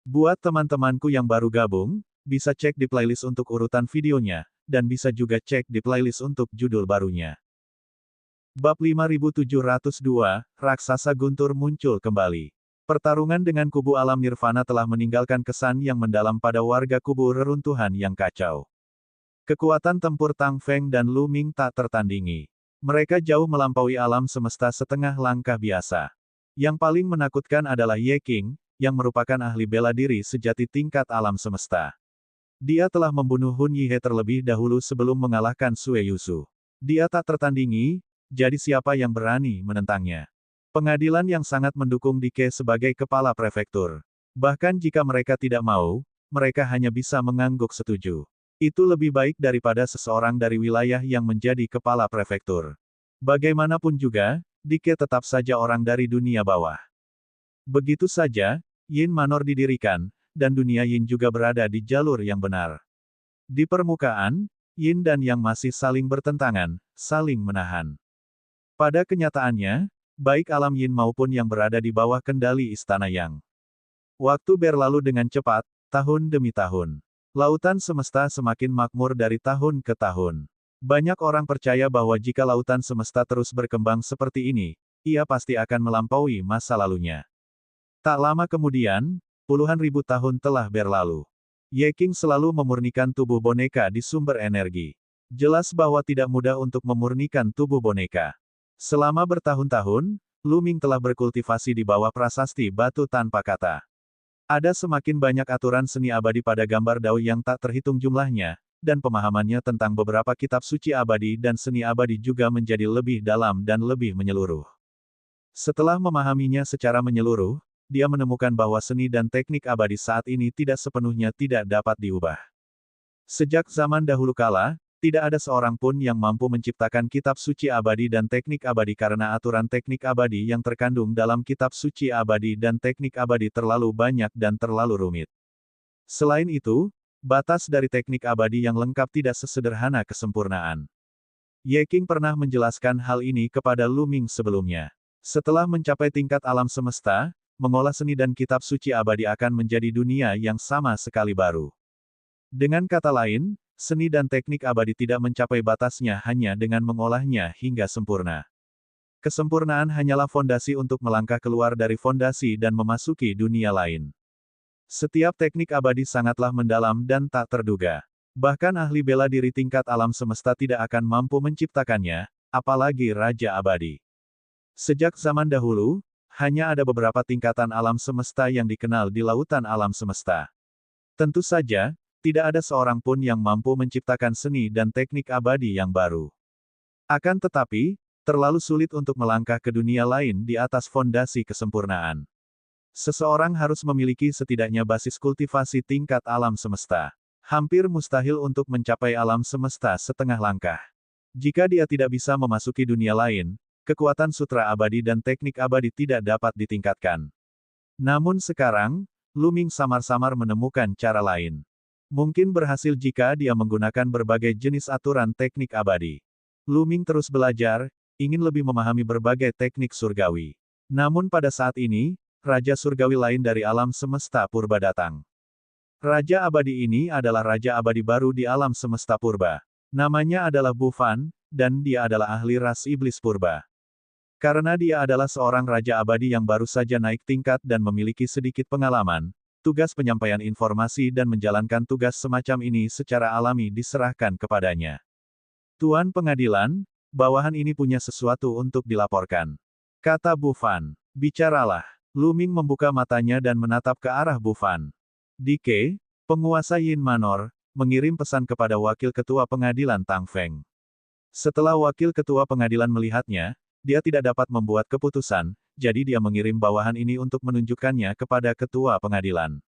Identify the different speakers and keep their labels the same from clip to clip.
Speaker 1: Buat teman-temanku yang baru gabung, bisa cek di playlist untuk urutan videonya, dan bisa juga cek di playlist untuk judul barunya. Bab 5702, Raksasa Guntur muncul kembali. Pertarungan dengan kubu alam nirvana telah meninggalkan kesan yang mendalam pada warga kubu reruntuhan yang kacau. Kekuatan tempur Tang Feng dan Lu Ming tak tertandingi. Mereka jauh melampaui alam semesta setengah langkah biasa. Yang paling menakutkan adalah Ye Qing, yang merupakan ahli bela diri sejati tingkat alam semesta. Dia telah membunuh Hun Yihe terlebih dahulu sebelum mengalahkan Sue Yusu. Dia tak tertandingi, jadi siapa yang berani menentangnya? Pengadilan yang sangat mendukung Dike sebagai kepala prefektur. Bahkan jika mereka tidak mau, mereka hanya bisa mengangguk setuju. Itu lebih baik daripada seseorang dari wilayah yang menjadi kepala prefektur. Bagaimanapun juga, Dike tetap saja orang dari dunia bawah. Begitu saja, Yin Manor didirikan, dan dunia Yin juga berada di jalur yang benar. Di permukaan, Yin dan Yang masih saling bertentangan, saling menahan. Pada kenyataannya, baik alam Yin maupun yang berada di bawah kendali Istana Yang. Waktu berlalu dengan cepat, tahun demi tahun. Lautan semesta semakin makmur dari tahun ke tahun. Banyak orang percaya bahwa jika lautan semesta terus berkembang seperti ini, ia pasti akan melampaui masa lalunya. Tak lama kemudian, puluhan ribu tahun telah berlalu. Ye Qing selalu memurnikan tubuh boneka di sumber energi. Jelas bahwa tidak mudah untuk memurnikan tubuh boneka. Selama bertahun-tahun, Lu Ming telah berkultivasi di bawah prasasti batu tanpa kata. Ada semakin banyak aturan seni abadi pada gambar Dao yang tak terhitung jumlahnya, dan pemahamannya tentang beberapa kitab suci abadi dan seni abadi juga menjadi lebih dalam dan lebih menyeluruh. Setelah memahaminya secara menyeluruh, dia menemukan bahwa seni dan teknik abadi saat ini tidak sepenuhnya tidak dapat diubah. Sejak zaman dahulu kala, tidak ada seorang pun yang mampu menciptakan kitab suci abadi dan teknik abadi karena aturan teknik abadi yang terkandung dalam kitab suci abadi dan teknik abadi terlalu banyak dan terlalu rumit. Selain itu, batas dari teknik abadi yang lengkap tidak sesederhana kesempurnaan. Ye Qing pernah menjelaskan hal ini kepada Lu Ming sebelumnya. Setelah mencapai tingkat alam semesta, mengolah seni dan kitab suci abadi akan menjadi dunia yang sama sekali baru. Dengan kata lain, seni dan teknik abadi tidak mencapai batasnya hanya dengan mengolahnya hingga sempurna. Kesempurnaan hanyalah fondasi untuk melangkah keluar dari fondasi dan memasuki dunia lain. Setiap teknik abadi sangatlah mendalam dan tak terduga. Bahkan ahli bela diri tingkat alam semesta tidak akan mampu menciptakannya, apalagi Raja Abadi. Sejak zaman dahulu, hanya ada beberapa tingkatan alam semesta yang dikenal di lautan alam semesta. Tentu saja, tidak ada seorang pun yang mampu menciptakan seni dan teknik abadi yang baru. Akan tetapi, terlalu sulit untuk melangkah ke dunia lain di atas fondasi kesempurnaan. Seseorang harus memiliki setidaknya basis kultivasi tingkat alam semesta. Hampir mustahil untuk mencapai alam semesta setengah langkah. Jika dia tidak bisa memasuki dunia lain, kekuatan sutra abadi dan teknik abadi tidak dapat ditingkatkan. Namun sekarang, Lu Ming samar-samar menemukan cara lain. Mungkin berhasil jika dia menggunakan berbagai jenis aturan teknik abadi. Lu Ming terus belajar, ingin lebih memahami berbagai teknik surgawi. Namun pada saat ini, Raja Surgawi lain dari alam semesta purba datang. Raja abadi ini adalah Raja abadi baru di alam semesta purba. Namanya adalah Bu Fan, dan dia adalah ahli ras iblis purba. Karena dia adalah seorang raja abadi yang baru saja naik tingkat dan memiliki sedikit pengalaman, tugas penyampaian informasi dan menjalankan tugas semacam ini secara alami diserahkan kepadanya. Tuan Pengadilan, bawahan ini punya sesuatu untuk dilaporkan. Kata Bu Fan. Bicaralah. Lu Ming membuka matanya dan menatap ke arah Bu Fan. Dike, penguasa Yin Manor, mengirim pesan kepada Wakil Ketua Pengadilan Tang Feng. Setelah Wakil Ketua Pengadilan melihatnya, dia tidak dapat membuat keputusan, jadi dia mengirim bawahan ini untuk menunjukkannya kepada Ketua Pengadilan.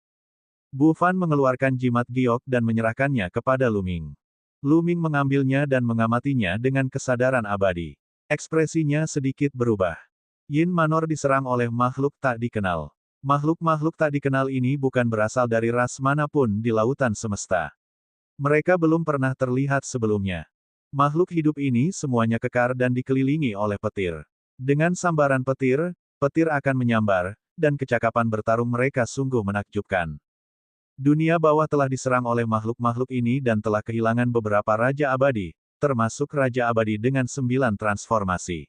Speaker 1: Bu Fan mengeluarkan jimat giok dan menyerahkannya kepada Lu Ming. Lu Ming mengambilnya dan mengamatinya dengan kesadaran abadi. Ekspresinya sedikit berubah. Yin Manor diserang oleh makhluk tak dikenal. Makhluk-makhluk tak dikenal ini bukan berasal dari ras manapun di lautan semesta. Mereka belum pernah terlihat sebelumnya. Makhluk hidup ini semuanya kekar dan dikelilingi oleh petir. Dengan sambaran petir, petir akan menyambar, dan kecakapan bertarung mereka sungguh menakjubkan. Dunia bawah telah diserang oleh makhluk-makhluk ini dan telah kehilangan beberapa Raja Abadi, termasuk Raja Abadi dengan 9 transformasi.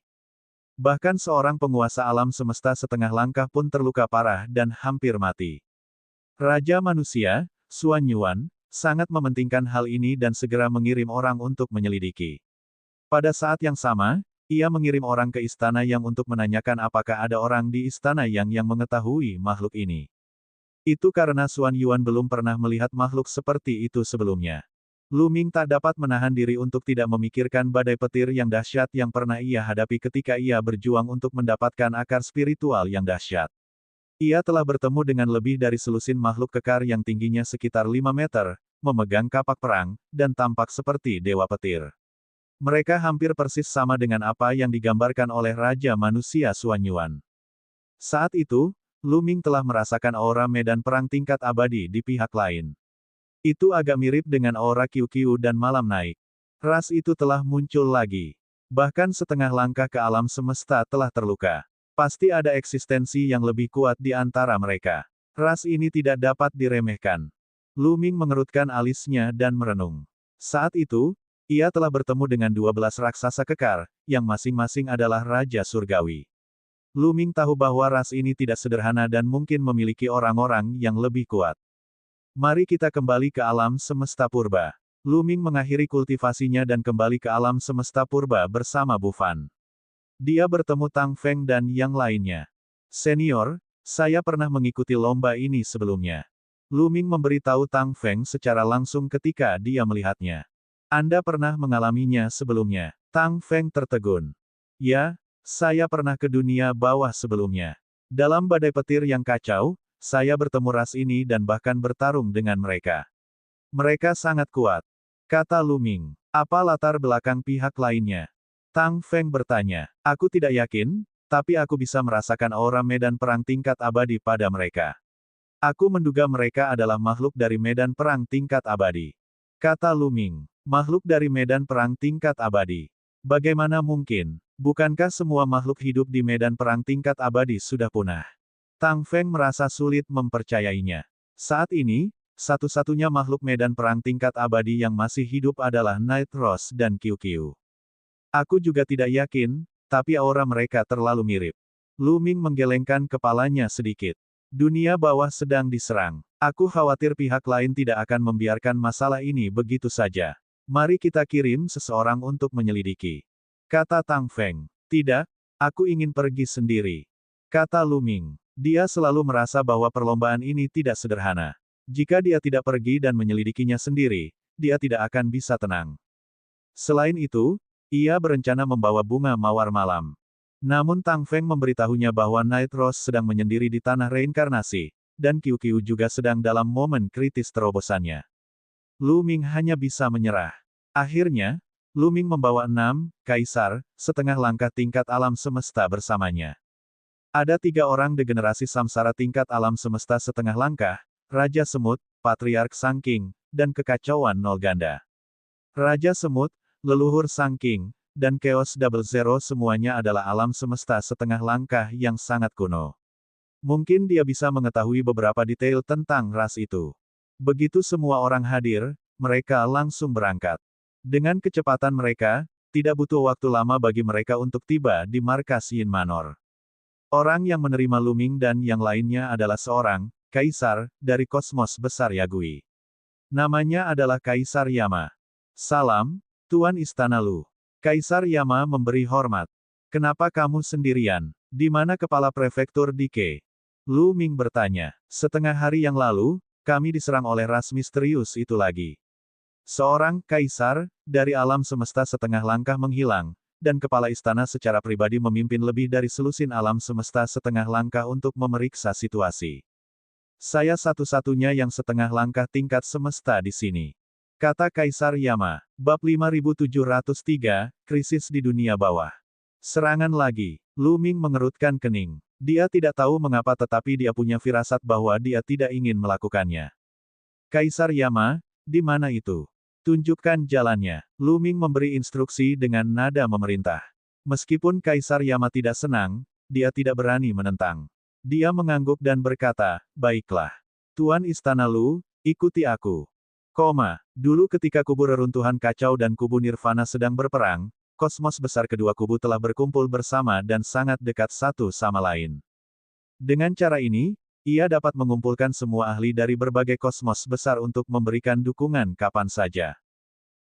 Speaker 1: Bahkan seorang penguasa alam semesta setengah langkah pun terluka parah dan hampir mati. Raja Manusia, Xuan Yuan, sangat mementingkan hal ini dan segera mengirim orang untuk menyelidiki. Pada saat yang sama, ia mengirim orang ke istana yang untuk menanyakan apakah ada orang di istana yang mengetahui makhluk ini. Itu karena Xuan Yuan belum pernah melihat makhluk seperti itu sebelumnya. Lu Ming tak dapat menahan diri untuk tidak memikirkan badai petir yang dahsyat yang pernah ia hadapi ketika ia berjuang untuk mendapatkan akar spiritual yang dahsyat. Ia telah bertemu dengan lebih dari selusin makhluk kekar yang tingginya sekitar 5 meter, memegang kapak perang, dan tampak seperti dewa petir. Mereka hampir persis sama dengan apa yang digambarkan oleh Raja Manusia Xuan Yuan. Saat itu, Lu Ming telah merasakan aura medan perang tingkat abadi di pihak lain. Itu agak mirip dengan aura Qiu dan Malam Naik. Ras itu telah muncul lagi. Bahkan setengah langkah ke alam semesta telah terluka. Pasti ada eksistensi yang lebih kuat di antara mereka. Ras ini tidak dapat diremehkan. Lu Ming mengerutkan alisnya dan merenung. Saat itu, ia telah bertemu dengan 12 raksasa kekar, yang masing-masing adalah Raja Surgawi. Lu Ming tahu bahwa ras ini tidak sederhana dan mungkin memiliki orang-orang yang lebih kuat. Mari kita kembali ke alam semesta purba. Lu Ming mengakhiri kultivasinya dan kembali ke alam semesta purba bersama Bu Fan. Dia bertemu Tang Feng dan yang lainnya. Senior, saya pernah mengikuti lomba ini sebelumnya. Lu Ming memberitahu Tang Feng secara langsung ketika dia melihatnya. Anda pernah mengalaminya sebelumnya. Tang Feng tertegun. Ya, saya pernah ke dunia bawah sebelumnya. Dalam badai petir yang kacau, saya bertemu ras ini dan bahkan bertarung dengan mereka. Mereka sangat kuat. Kata Lu Ming. Apa latar belakang pihak lainnya? Tang Feng bertanya. Aku tidak yakin, tapi aku bisa merasakan aura medan perang tingkat abadi pada mereka. Aku menduga mereka adalah makhluk dari medan perang tingkat abadi. Kata Lu Ming. Makhluk dari medan perang tingkat abadi. Bagaimana mungkin? Bukankah semua makhluk hidup di medan perang tingkat abadi sudah punah? Tang Feng merasa sulit mempercayainya. Saat ini, satu-satunya makhluk medan perang tingkat abadi yang masih hidup adalah Night Rose dan Qiu. Aku juga tidak yakin, tapi aura mereka terlalu mirip. Lu Ming menggelengkan kepalanya sedikit. Dunia bawah sedang diserang. Aku khawatir pihak lain tidak akan membiarkan masalah ini begitu saja. Mari kita kirim seseorang untuk menyelidiki. Kata Tang Feng. Tidak, aku ingin pergi sendiri. Kata Lu Ming. Dia selalu merasa bahwa perlombaan ini tidak sederhana. Jika dia tidak pergi dan menyelidikinya sendiri, dia tidak akan bisa tenang. Selain itu, ia berencana membawa bunga mawar malam. Namun Tang Feng memberitahunya bahwa Night Rose sedang menyendiri di tanah reinkarnasi, dan Qiu juga sedang dalam momen kritis terobosannya. Lu Ming hanya bisa menyerah. Akhirnya, Lu Ming membawa 6 kaisar, setengah langkah tingkat alam semesta bersamanya. Ada 3 orang degenerasi samsara tingkat alam semesta setengah langkah, Raja Semut, Patriark Sangking, dan kekacauan nol ganda. Raja Semut, leluhur Sangking, dan Chaos Double Zero semuanya adalah alam semesta setengah langkah yang sangat kuno. Mungkin dia bisa mengetahui beberapa detail tentang ras itu. Begitu semua orang hadir, mereka langsung berangkat. Dengan kecepatan mereka, tidak butuh waktu lama bagi mereka untuk tiba di markas Yin Manor. Orang yang menerima Lu Ming dan yang lainnya adalah seorang kaisar dari kosmos besar Yagui. Namanya adalah Kaisar Yama. Salam, Tuan Istana Lu. Kaisar Yama memberi hormat. Kenapa kamu sendirian? Di mana kepala prefektur Dike? Lu Ming bertanya. Setengah hari yang lalu, kami diserang oleh ras misterius itu lagi. Seorang kaisar dari alam semesta setengah langkah menghilang, dan kepala istana secara pribadi memimpin lebih dari selusin alam semesta setengah langkah untuk memeriksa situasi. Saya satu-satunya yang setengah langkah tingkat semesta di sini. Kata Kaisar Yama. Bab 5703, Krisis di Dunia Bawah. Serangan lagi. Lu Ming mengerutkan kening. Dia tidak tahu mengapa tetapi dia punya firasat bahwa dia tidak ingin melakukannya. Kaisar Yama, di mana itu? Tunjukkan jalannya. Lu Ming memberi instruksi dengan nada memerintah. Meskipun Kaisar Yama tidak senang, dia tidak berani menentang. Dia mengangguk dan berkata, baiklah. Tuan Istana Lu, Ikuti aku. Dulu ketika kubu reruntuhan kacau dan kubu nirvana sedang berperang, kosmos besar kedua kubu telah berkumpul bersama dan sangat dekat satu sama lain. Dengan cara ini, ia dapat mengumpulkan semua ahli dari berbagai kosmos besar untuk memberikan dukungan kapan saja.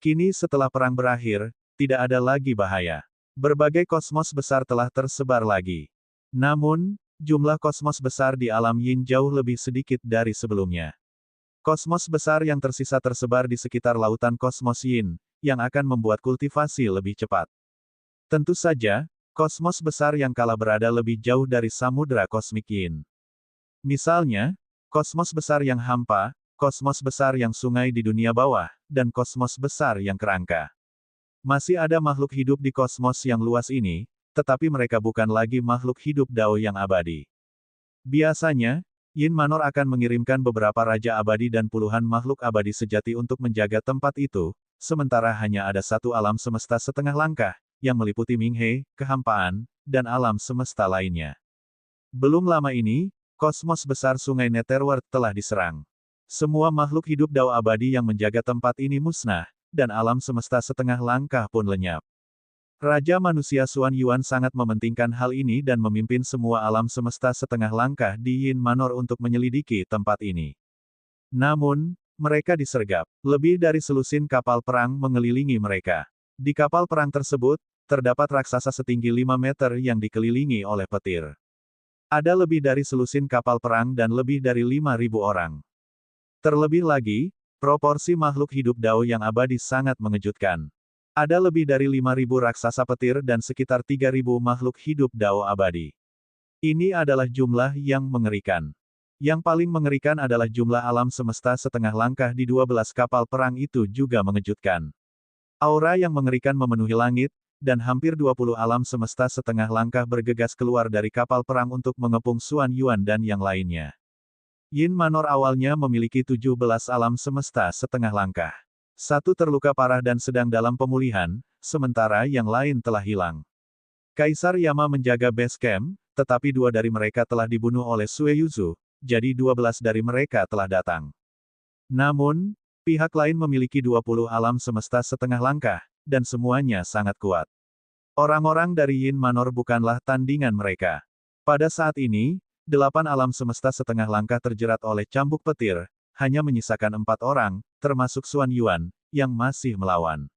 Speaker 1: Kini setelah perang berakhir, tidak ada lagi bahaya. Berbagai kosmos besar telah tersebar lagi. Namun, jumlah kosmos besar di alam Yin jauh lebih sedikit dari sebelumnya. Kosmos besar yang tersisa tersebar di sekitar lautan kosmos Yin, yang akan membuat kultivasi lebih cepat. Tentu saja, kosmos besar yang kalah berada lebih jauh dari samudera kosmik Yin. Misalnya, kosmos besar yang hampa, kosmos besar yang sungai di dunia bawah, dan kosmos besar yang kerangka. Masih ada makhluk hidup di kosmos yang luas ini, tetapi mereka bukan lagi makhluk hidup Dao yang abadi. Biasanya, Yin Manor akan mengirimkan beberapa raja abadi dan puluhan makhluk abadi sejati untuk menjaga tempat itu, sementara hanya ada satu alam semesta setengah langkah, yang meliputi Minghe, kehampaan, dan alam semesta lainnya. Belum lama ini, kosmos besar sungai Netherworld telah diserang. Semua makhluk hidup Dao abadi yang menjaga tempat ini musnah, dan alam semesta setengah langkah pun lenyap. Raja manusia Xuan Yuan sangat mementingkan hal ini dan memimpin semua alam semesta setengah langkah di Yin Manor untuk menyelidiki tempat ini. Namun, mereka disergap. Lebih dari selusin kapal perang mengelilingi mereka. Di kapal perang tersebut, terdapat raksasa setinggi 5 meter yang dikelilingi oleh petir. Ada lebih dari selusin kapal perang dan lebih dari 5.000 orang. Terlebih lagi, proporsi makhluk hidup Dao yang abadi sangat mengejutkan. Ada lebih dari 5.000 raksasa petir dan sekitar 3.000 makhluk hidup Dao abadi. Ini adalah jumlah yang mengerikan. Yang paling mengerikan adalah jumlah alam semesta setengah langkah di 12 kapal perang itu juga mengejutkan. Aura yang mengerikan memenuhi langit, dan hampir 20 alam semesta setengah langkah bergegas keluar dari kapal perang untuk mengepung Xuan Yuan dan yang lainnya. Yin Manor awalnya memiliki 17 alam semesta setengah langkah. Satu terluka parah dan sedang dalam pemulihan, sementara yang lain telah hilang. Kaisar Yama menjaga base camp, tetapi 2 dari mereka telah dibunuh oleh Sue Yuzu, jadi 12 dari mereka telah datang. Namun, pihak lain memiliki 20 alam semesta setengah langkah, dan semuanya sangat kuat. Orang-orang dari Yin Manor bukanlah tandingan mereka. Pada saat ini, 8 alam semesta setengah langkah terjerat oleh cambuk petir, hanya menyisakan 4 orang, termasuk Xuan Yuan, yang masih melawan.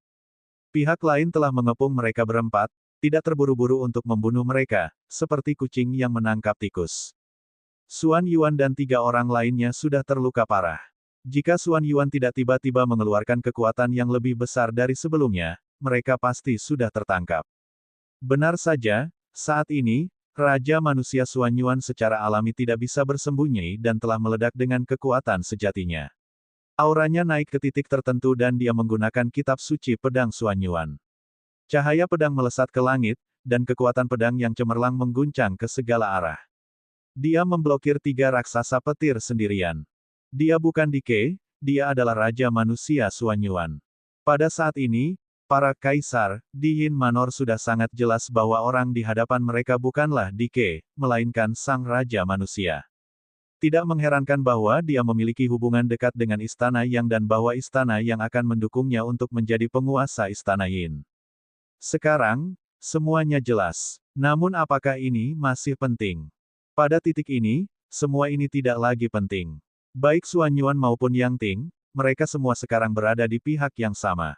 Speaker 1: Pihak lain telah mengepung mereka berempat, tidak terburu-buru untuk membunuh mereka, seperti kucing yang menangkap tikus. Xuan Yuan dan 3 orang lainnya sudah terluka parah. Jika Xuan Yuan tidak tiba-tiba mengeluarkan kekuatan yang lebih besar dari sebelumnya, mereka pasti sudah tertangkap. Benar saja, saat ini, Raja Manusia Xuan Yuan secara alami tidak bisa bersembunyi dan telah meledak dengan kekuatan sejatinya. Auranya naik ke titik tertentu dan dia menggunakan kitab suci pedang Xuan Yuan. Cahaya pedang melesat ke langit, dan kekuatan pedang yang cemerlang mengguncang ke segala arah. Dia memblokir 3 raksasa petir sendirian. Dia bukan Dike, dia adalah Raja Manusia Xuan Yuan. Pada saat ini, para kaisar di Yin Manor sudah sangat jelas bahwa orang di hadapan mereka bukanlah Dike, melainkan Sang Raja Manusia. Tidak mengherankan bahwa dia memiliki hubungan dekat dengan Istana Yang dan bahwa Istana Yang akan mendukungnya untuk menjadi penguasa Istana Yin. Sekarang, semuanya jelas. Namun apakah ini masih penting? Pada titik ini, semua ini tidak lagi penting. Baik Xuan Yuan maupun Yang Ting, mereka semua sekarang berada di pihak yang sama.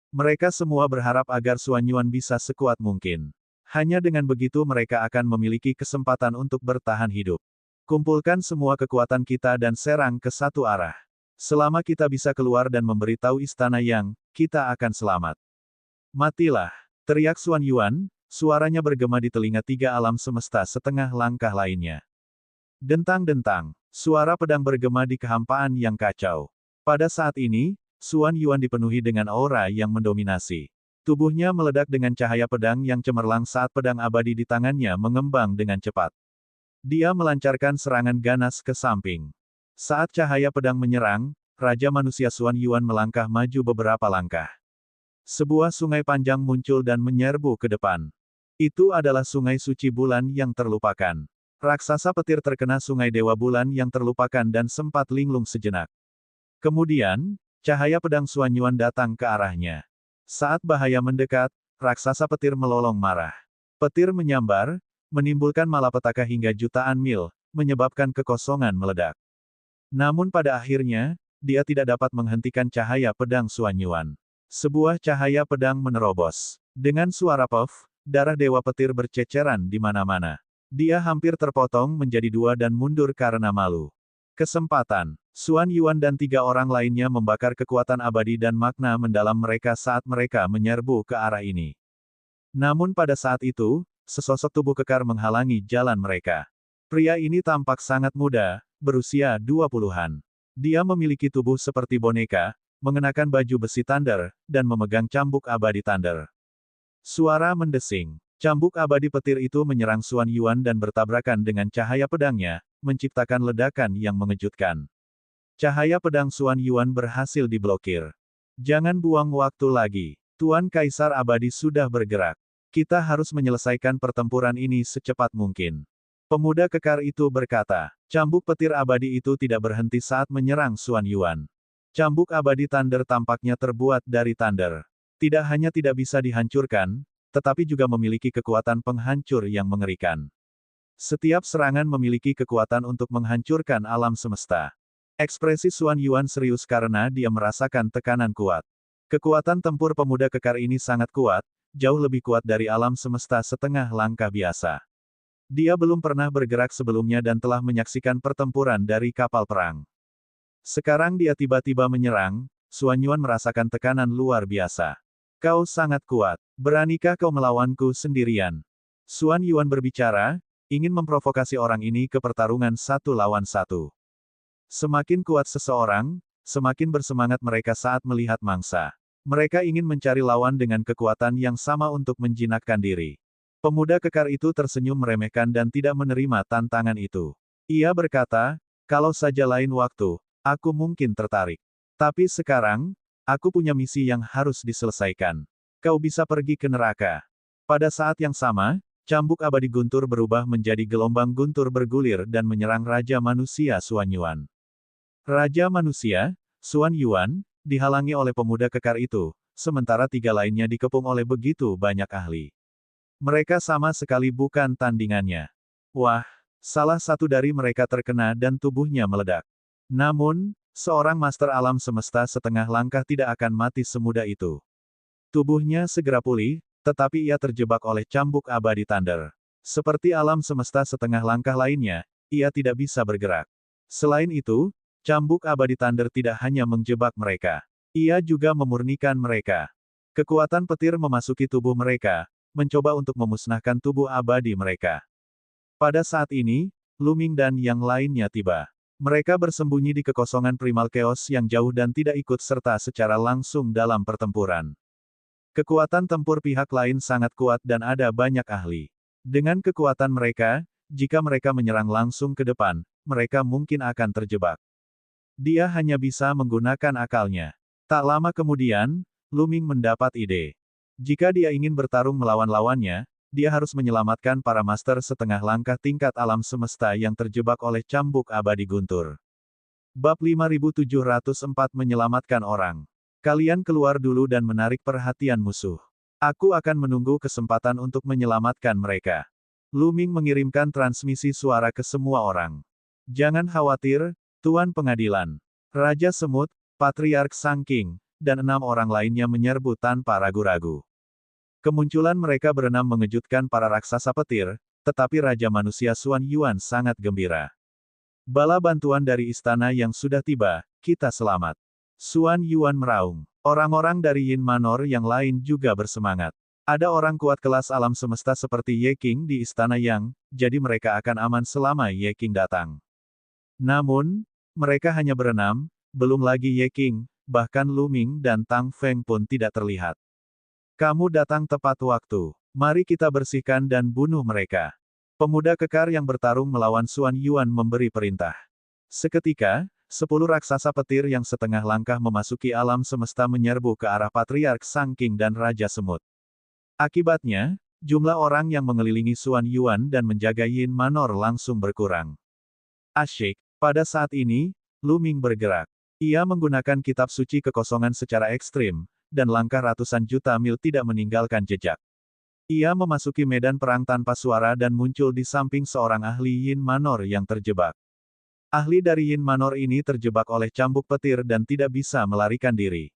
Speaker 1: Mereka semua berharap agar Xuan Yuan bisa sekuat mungkin. Hanya dengan begitu mereka akan memiliki kesempatan untuk bertahan hidup. Kumpulkan semua kekuatan kita dan serang ke satu arah. Selama kita bisa keluar dan memberitahu Istana Yang, kita akan selamat. Matilah! Teriak Xuan Yuan, suaranya bergema di telinga 3 alam semesta setengah langkah lainnya. Dentang-dentang, suara pedang bergema di kehampaan yang kacau. Pada saat ini, Xuan Yuan dipenuhi dengan aura yang mendominasi. Tubuhnya meledak dengan cahaya pedang yang cemerlang saat pedang abadi di tangannya mengembang dengan cepat. Dia melancarkan serangan ganas ke samping. Saat cahaya pedang menyerang, Raja Manusia Xuan Yuan melangkah maju beberapa langkah. Sebuah sungai panjang muncul dan menyerbu ke depan. Itu adalah sungai suci bulan yang terlupakan. Raksasa petir terkena sungai Dewa Bulan yang terlupakan dan sempat linglung sejenak. Kemudian, cahaya pedang Xuan Yuan datang ke arahnya. Saat bahaya mendekat, raksasa petir melolong marah. Petir menyambar, menimbulkan malapetaka hingga jutaan mil, menyebabkan kekosongan meledak. Namun pada akhirnya, dia tidak dapat menghentikan cahaya pedang Xuan Yuan. Sebuah cahaya pedang menerobos. Dengan suara puff, darah dewa petir berceceran di mana-mana. Dia hampir terpotong menjadi dua dan mundur karena malu. Kesempatan. Xuan Yuan dan 3 orang lainnya membakar kekuatan abadi dan makna mendalam mereka saat mereka menyerbu ke arah ini. Namun pada saat itu, sesosok tubuh kekar menghalangi jalan mereka. Pria ini tampak sangat muda, berusia 20-an. Dia memiliki tubuh seperti boneka, mengenakan baju besi Thunder, dan memegang cambuk abadi Thunder. Suara mendesing. Cambuk abadi petir itu menyerang Xuan Yuan dan bertabrakan dengan cahaya pedangnya, menciptakan ledakan yang mengejutkan. Cahaya pedang Xuan Yuan berhasil diblokir. Jangan buang waktu lagi. Tuan Kaisar Abadi sudah bergerak. Kita harus menyelesaikan pertempuran ini secepat mungkin. Pemuda kekar itu berkata. Cambuk petir abadi itu tidak berhenti saat menyerang Xuan Yuan. Cambuk abadi Thunder tampaknya terbuat dari Thunder. Tidak hanya tidak bisa dihancurkan, tetapi juga memiliki kekuatan penghancur yang mengerikan. Setiap serangan memiliki kekuatan untuk menghancurkan alam semesta. Ekspresi Xuan Yuan serius karena dia merasakan tekanan kuat. Kekuatan tempur pemuda kekar ini sangat kuat, jauh lebih kuat dari alam semesta setengah langkah biasa. Dia belum pernah bergerak sebelumnya dan telah menyaksikan pertempuran dari kapal perang. Sekarang dia tiba-tiba menyerang, Xuan Yuan merasakan tekanan luar biasa. Kau sangat kuat. Beranikah kau melawanku sendirian? Xuan Yuan berbicara, ingin memprovokasi orang ini ke pertarungan 1 lawan 1. Semakin kuat seseorang, semakin bersemangat mereka saat melihat mangsa. Mereka ingin mencari lawan dengan kekuatan yang sama untuk menjinakkan diri. Pemuda kekar itu tersenyum meremehkan dan tidak menerima tantangan itu. Ia berkata, kalau saja lain waktu, aku mungkin tertarik. Tapi sekarang, aku punya misi yang harus diselesaikan. Kau bisa pergi ke neraka. Pada saat yang sama, cambuk abadi guntur berubah menjadi gelombang guntur bergulir dan menyerang Raja Manusia Xuan Yuan. Raja Manusia, Xuan Yuan, dihalangi oleh pemuda kekar itu, sementara 3 lainnya dikepung oleh begitu banyak ahli. Mereka sama sekali bukan tandingannya. Wah, salah satu dari mereka terkena dan tubuhnya meledak. Namun, seorang master alam semesta setengah langkah tidak akan mati semudah itu. Tubuhnya segera pulih, tetapi ia terjebak oleh cambuk abadi Thunder. Seperti alam semesta setengah langkah lainnya, ia tidak bisa bergerak. Selain itu, cambuk abadi Thunder tidak hanya menjebak mereka. Ia juga memurnikan mereka. Kekuatan petir memasuki tubuh mereka, mencoba untuk memusnahkan tubuh abadi mereka. Pada saat ini, Luming dan yang lainnya tiba. Mereka bersembunyi di kekosongan primal chaos yang jauh dan tidak ikut serta secara langsung dalam pertempuran. Kekuatan tempur pihak lain sangat kuat dan ada banyak ahli. Dengan kekuatan mereka, jika mereka menyerang langsung ke depan, mereka mungkin akan terjebak. Dia hanya bisa menggunakan akalnya. Tak lama kemudian, Luming mendapat ide. Jika dia ingin bertarung melawan lawannya, dia harus menyelamatkan para master setengah langkah tingkat alam semesta yang terjebak oleh cambuk abadi guntur. Bab 5704 Menyelamatkan orang. Kalian keluar dulu dan menarik perhatian musuh. Aku akan menunggu kesempatan untuk menyelamatkan mereka. Luming mengirimkan transmisi suara ke semua orang. Jangan khawatir, Tuan Pengadilan. Raja Semut, Patriark Sang King, dan 6 orang lainnya menyerbu tanpa ragu-ragu. Kemunculan mereka berenam mengejutkan para raksasa petir, tetapi Raja Manusia Xuan Yuan sangat gembira. Bala bantuan dari istana yang sudah tiba, kita selamat. Xuan Yuan meraung. Orang-orang dari Yin Manor yang lain juga bersemangat. Ada orang kuat kelas alam semesta seperti Ye King di istana Yang, jadi mereka akan aman selama Ye King datang. Namun, mereka hanya berenam, belum lagi Ye King, bahkan Luming dan Tang Feng pun tidak terlihat. Kamu datang tepat waktu. Mari kita bersihkan dan bunuh mereka. Pemuda kekar yang bertarung melawan Xuan Yuan memberi perintah. Seketika, 10 raksasa petir yang setengah langkah memasuki alam semesta menyerbu ke arah Patriark Sang King dan Raja Semut. Akibatnya, jumlah orang yang mengelilingi Xuan Yuan dan menjaga Yin Manor langsung berkurang. Asyik, pada saat ini, Luming bergerak. Ia menggunakan kitab suci kekosongan secara ekstrim, dan langkah ratusan juta mil tidak meninggalkan jejak. Ia memasuki medan perang tanpa suara dan muncul di samping seorang ahli Yin Manor yang terjebak. Ahli dari Yin Manor ini terjebak oleh cambuk petir dan tidak bisa melarikan diri.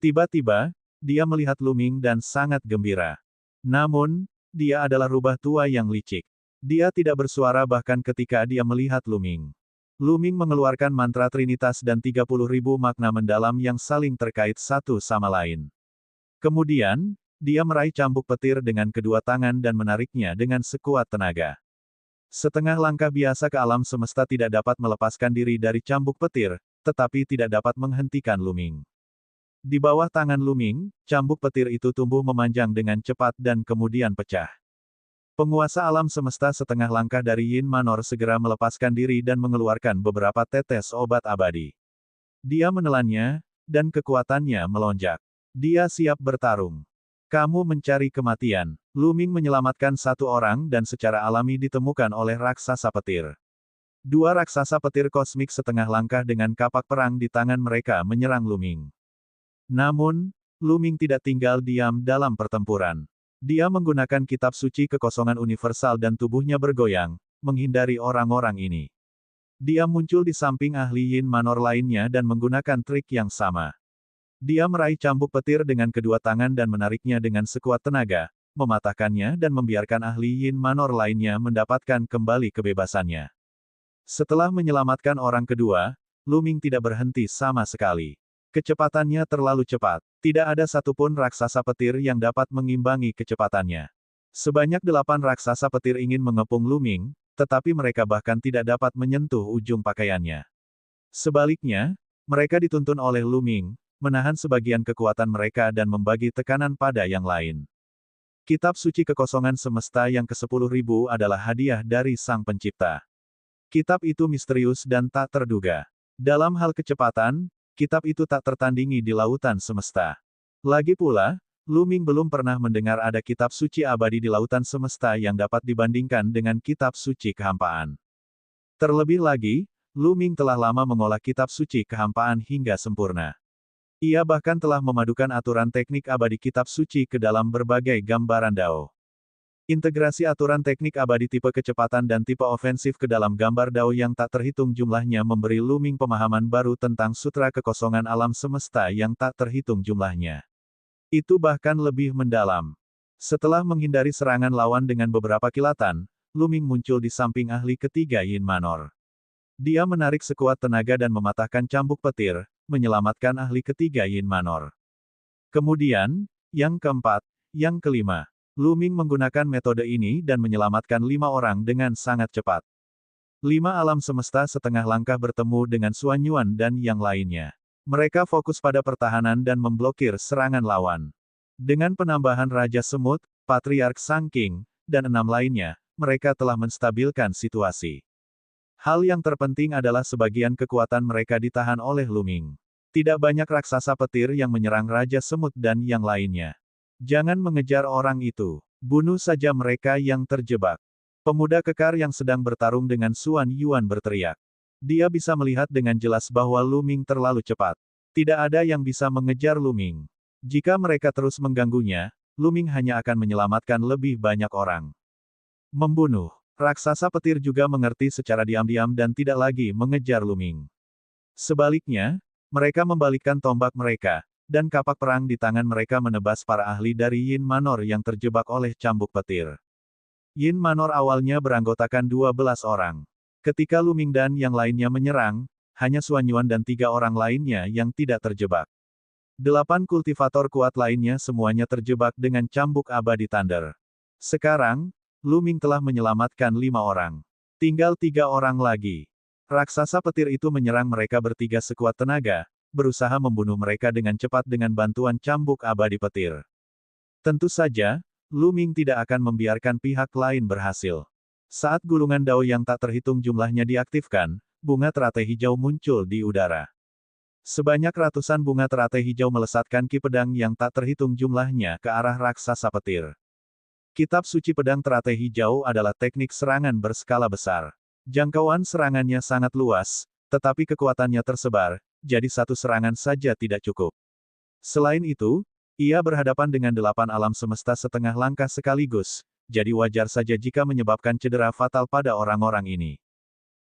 Speaker 1: Tiba-tiba, dia melihat Luming dan sangat gembira. Namun, dia adalah rubah tua yang licik. Dia tidak bersuara bahkan ketika dia melihat Luming. Luming mengeluarkan mantra Trinitas dan 30.000 makna mendalam yang saling terkait satu sama lain. Kemudian, dia meraih cambuk petir dengan kedua tangan dan menariknya dengan sekuat tenaga. Setengah langkah biasa ke alam semesta tidak dapat melepaskan diri dari cambuk petir, tetapi tidak dapat menghentikan Luming. Di bawah tangan Luming, cambuk petir itu tumbuh memanjang dengan cepat dan kemudian pecah. Penguasa alam semesta setengah langkah dari Yin Manor segera melepaskan diri dan mengeluarkan beberapa tetes obat abadi. Dia menelannya, dan kekuatannya melonjak. Dia siap bertarung. Kamu mencari kematian. Luming menyelamatkan satu orang dan secara alami ditemukan oleh raksasa petir. Dua raksasa petir kosmik setengah langkah dengan kapak perang di tangan mereka menyerang Luming. Namun, Luming tidak tinggal diam dalam pertempuran. Dia menggunakan kitab suci kekosongan universal dan tubuhnya bergoyang, menghindari orang-orang ini. Dia muncul di samping ahli Yin Manor lainnya dan menggunakan trik yang sama. Dia meraih cambuk petir dengan kedua tangan dan menariknya dengan sekuat tenaga, mematahkannya dan membiarkan ahli Yin Manor lainnya mendapatkan kembali kebebasannya. Setelah menyelamatkan orang kedua, Luming tidak berhenti sama sekali. Kecepatannya terlalu cepat. Tidak ada satupun raksasa petir yang dapat mengimbangi kecepatannya. Sebanyak 8 raksasa petir ingin mengepung Luming, tetapi mereka bahkan tidak dapat menyentuh ujung pakaiannya. Sebaliknya, mereka dituntun oleh Luming, menahan sebagian kekuatan mereka dan membagi tekanan pada yang lain. Kitab suci kekosongan semesta yang ke-10.000 adalah hadiah dari Sang Pencipta. Kitab itu misterius dan tak terduga. Dalam hal kecepatan, kitab itu tak tertandingi di lautan semesta. Lagi pula, Luming belum pernah mendengar ada kitab suci abadi di lautan semesta yang dapat dibandingkan dengan kitab suci kehampaan. Terlebih lagi, Luming telah lama mengolah kitab suci kehampaan hingga sempurna. Ia bahkan telah memadukan aturan teknik abadi kitab suci ke dalam berbagai gambaran Dao. Integrasi aturan teknik abadi tipe kecepatan dan tipe ofensif ke dalam gambar Dao yang tak terhitung jumlahnya memberi Luming pemahaman baru tentang sutra kekosongan alam semesta yang tak terhitung jumlahnya. Itu bahkan lebih mendalam. Setelah menghindari serangan lawan dengan beberapa kilatan, Luming muncul di samping ahli ketiga Yin Manor. Dia menarik sekuat tenaga dan mematahkan cambuk petir, menyelamatkan ahli ketiga Yin Manor. Kemudian, yang keempat, yang kelima. Luming menggunakan metode ini dan menyelamatkan 5 orang dengan sangat cepat. 5 alam semesta setengah langkah bertemu dengan Xuan Yuan dan yang lainnya. Mereka fokus pada pertahanan dan memblokir serangan lawan. Dengan penambahan Raja Semut, Patriark Sang King, dan 6 lainnya, mereka telah menstabilkan situasi. Hal yang terpenting adalah sebagian kekuatan mereka ditahan oleh Luming. Tidak banyak raksasa petir yang menyerang Raja Semut dan yang lainnya. Jangan mengejar orang itu. Bunuh saja mereka yang terjebak. Pemuda kekar yang sedang bertarung dengan Xuan Yuan berteriak. Dia bisa melihat dengan jelas bahwa Luming terlalu cepat. Tidak ada yang bisa mengejar Luming. Jika mereka terus mengganggunya, Luming hanya akan menyelamatkan lebih banyak orang. Membunuh. Raksasa petir juga mengerti secara diam-diam dan tidak lagi mengejar Luming. Sebaliknya, mereka membalikkan tombak mereka, dan kapak perang di tangan mereka menebas para ahli dari Yin Manor yang terjebak oleh cambuk petir. Yin Manor awalnya beranggotakan 12 orang. Ketika Luming dan yang lainnya menyerang, hanya Xuan Yuan dan 3 orang lainnya yang tidak terjebak. 8 kultivator kuat lainnya semuanya terjebak dengan cambuk abadi Thunder. Sekarang, Luming telah menyelamatkan 5 orang. Tinggal 3 orang lagi. Raksasa petir itu menyerang mereka bertiga sekuat tenaga, berusaha membunuh mereka dengan cepat dengan bantuan cambuk abadi petir. Tentu saja, Luming tidak akan membiarkan pihak lain berhasil. Saat gulungan Dao yang tak terhitung jumlahnya diaktifkan, bunga teratai hijau muncul di udara. Sebanyak ratusan bunga teratai hijau melesatkan ki pedang yang tak terhitung jumlahnya ke arah raksasa petir. Kitab suci pedang teratai hijau adalah teknik serangan berskala besar. Jangkauan serangannya sangat luas, tetapi kekuatannya tersebar, jadi satu serangan saja tidak cukup. Selain itu, ia berhadapan dengan 8 alam semesta setengah langkah sekaligus, jadi wajar saja jika menyebabkan cedera fatal pada orang-orang ini.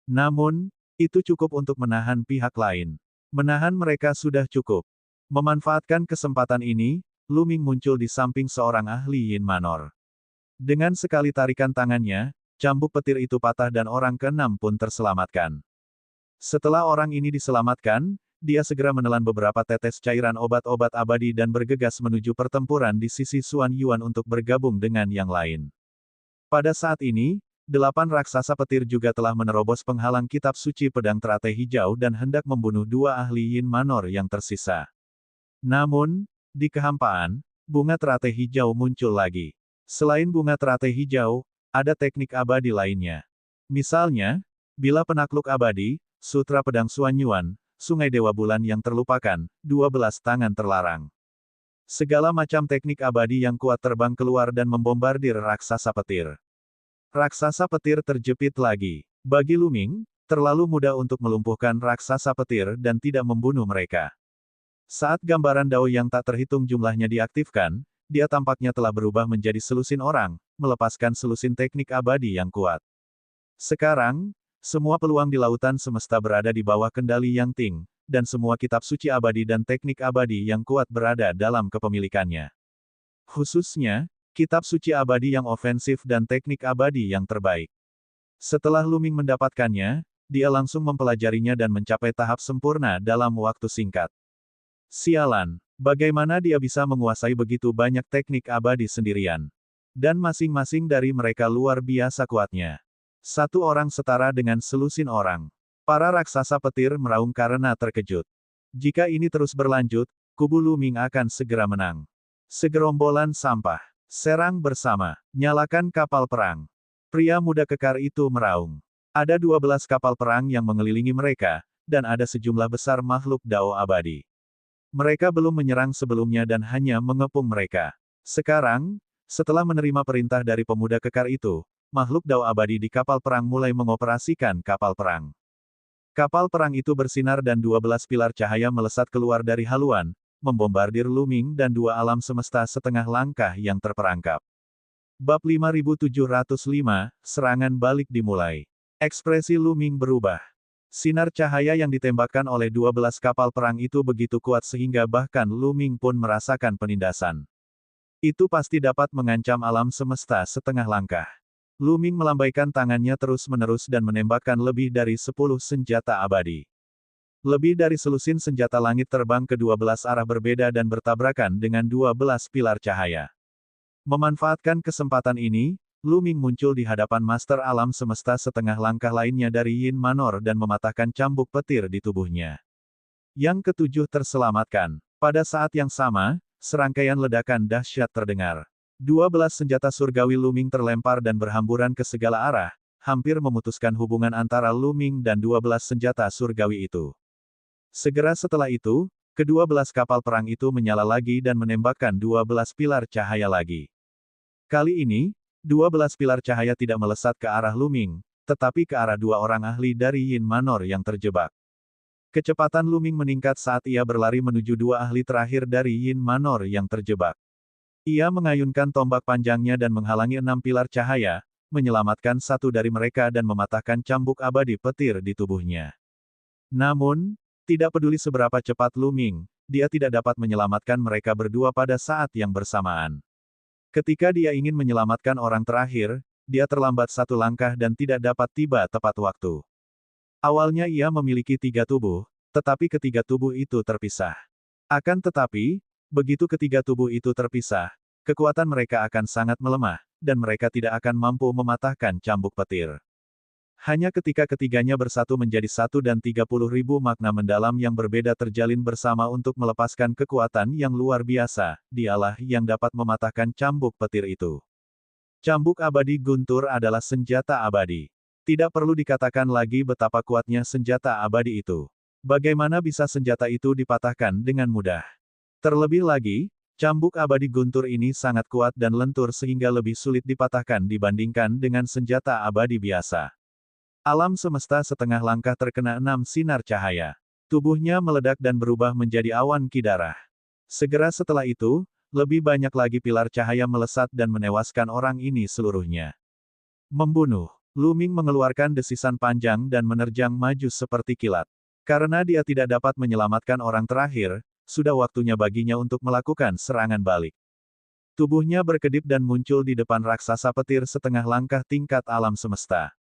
Speaker 1: Namun, itu cukup untuk menahan pihak lain. Menahan mereka sudah cukup. Memanfaatkan kesempatan ini, Lu Ming muncul di samping seorang ahli Yin Manor. Dengan sekali tarikan tangannya, cambuk petir itu patah dan orang ke-6 pun terselamatkan. Setelah orang ini diselamatkan, dia segera menelan beberapa tetes cairan obat-obat abadi dan bergegas menuju pertempuran di sisi Xuan Yuan untuk bergabung dengan yang lain. Pada saat ini, 8 raksasa petir juga telah menerobos penghalang kitab suci pedang teratai hijau dan hendak membunuh 2 ahli Yin Manor yang tersisa. Namun, di kehampaan, bunga teratai hijau muncul lagi. Selain bunga teratai hijau, ada teknik abadi lainnya. Misalnya, bila penakluk abadi, sutra pedang Xuan Yuan, sungai dewa bulan yang terlupakan, 12 tangan terlarang. Segala macam teknik abadi yang kuat terbang keluar dan membombardir raksasa petir. Raksasa petir terjepit lagi. Bagi Lu Ming, terlalu mudah untuk melumpuhkan raksasa petir dan tidak membunuh mereka. Saat gambaran dao yang tak terhitung jumlahnya diaktifkan, dia tampaknya telah berubah menjadi selusin orang, melepaskan selusin teknik abadi yang kuat. Sekarang, semua peluang di lautan semesta berada di bawah kendali Yang Ting, dan semua kitab suci abadi dan teknik abadi yang kuat berada dalam kepemilikannya. Khususnya, kitab suci abadi yang ofensif dan teknik abadi yang terbaik. Setelah Lu Ming mendapatkannya, dia langsung mempelajarinya dan mencapai tahap sempurna dalam waktu singkat. Sialan, bagaimana dia bisa menguasai begitu banyak teknik abadi sendirian? Dan masing-masing dari mereka luar biasa kuatnya. Satu orang setara dengan selusin orang. Para raksasa petir meraung karena terkejut. Jika ini terus berlanjut, kubu Lu Ming akan segera menang. Segerombolan sampah. Serang bersama. Nyalakan kapal perang. Pria muda kekar itu meraung. Ada 12 kapal perang yang mengelilingi mereka, dan ada sejumlah besar makhluk dao abadi. Mereka belum menyerang sebelumnya dan hanya mengepung mereka. Sekarang, setelah menerima perintah dari pemuda kekar itu, makhluk dao abadi di kapal perang mulai mengoperasikan kapal perang. Kapal perang itu bersinar dan 12 pilar cahaya melesat keluar dari haluan, membombardir Lu Ming dan 2 alam semesta setengah langkah yang terperangkap. Bab 5705, serangan balik dimulai. Ekspresi Lu Ming berubah. Sinar cahaya yang ditembakkan oleh 12 kapal perang itu begitu kuat sehingga bahkan Lu Ming pun merasakan penindasan. Itu pasti dapat mengancam alam semesta setengah langkah. Lu Ming melambaikan tangannya terus-menerus dan menembakkan lebih dari 10 senjata abadi. Lebih dari selusin senjata langit terbang ke 12 arah berbeda dan bertabrakan dengan 12 pilar cahaya. Memanfaatkan kesempatan ini, Lu Ming muncul di hadapan Master Alam Semesta setengah langkah lainnya dari Yin Manor dan mematahkan cambuk petir di tubuhnya. Yang ketujuh terselamatkan. Pada saat yang sama, serangkaian ledakan dahsyat terdengar. 12 senjata surgawi Lu Ming terlempar dan berhamburan ke segala arah, hampir memutuskan hubungan antara Lu Ming dan 12 senjata surgawi itu. Segera setelah itu, ke-12 kapal perang itu menyala lagi dan menembakkan 12 pilar cahaya lagi. Kali ini, 12 pilar cahaya tidak melesat ke arah Lu Ming, tetapi ke arah 2 orang ahli dari Yin Manor yang terjebak. Kecepatan Lu Ming meningkat saat ia berlari menuju 2 ahli terakhir dari Yin Manor yang terjebak. Ia mengayunkan tombak panjangnya dan menghalangi 6 pilar cahaya, menyelamatkan satu dari mereka dan mematahkan cambuk abadi petir di tubuhnya. Namun, tidak peduli seberapa cepat Lu Ming, dia tidak dapat menyelamatkan mereka berdua pada saat yang bersamaan. Ketika dia ingin menyelamatkan orang terakhir, dia terlambat satu langkah dan tidak dapat tiba tepat waktu. Awalnya ia memiliki 3 tubuh, tetapi ketiga tubuh itu terpisah. Akan tetapi, begitu ketiga tubuh itu terpisah, kekuatan mereka akan sangat melemah, dan mereka tidak akan mampu mematahkan cambuk petir. Hanya ketika ketiganya bersatu menjadi satu dan 30.000 makna mendalam yang berbeda terjalin bersama untuk melepaskan kekuatan yang luar biasa, dialah yang dapat mematahkan cambuk petir itu. Cambuk abadi guntur adalah senjata abadi. Tidak perlu dikatakan lagi betapa kuatnya senjata abadi itu. Bagaimana bisa senjata itu dipatahkan dengan mudah? Terlebih lagi, cambuk abadi guntur ini sangat kuat dan lentur sehingga lebih sulit dipatahkan dibandingkan dengan senjata abadi biasa. Alam semesta setengah langkah terkena 6 sinar cahaya. Tubuhnya meledak dan berubah menjadi awan ki darah. Segera setelah itu, lebih banyak lagi pilar cahaya melesat dan menewaskan orang ini seluruhnya. Membunuh. Lu Ming mengeluarkan desisan panjang dan menerjang maju seperti kilat. Karena dia tidak dapat menyelamatkan orang terakhir, sudah waktunya baginya untuk melakukan serangan balik. Tubuhnya berkedip dan muncul di depan raksasa petir setengah langkah tingkat alam semesta.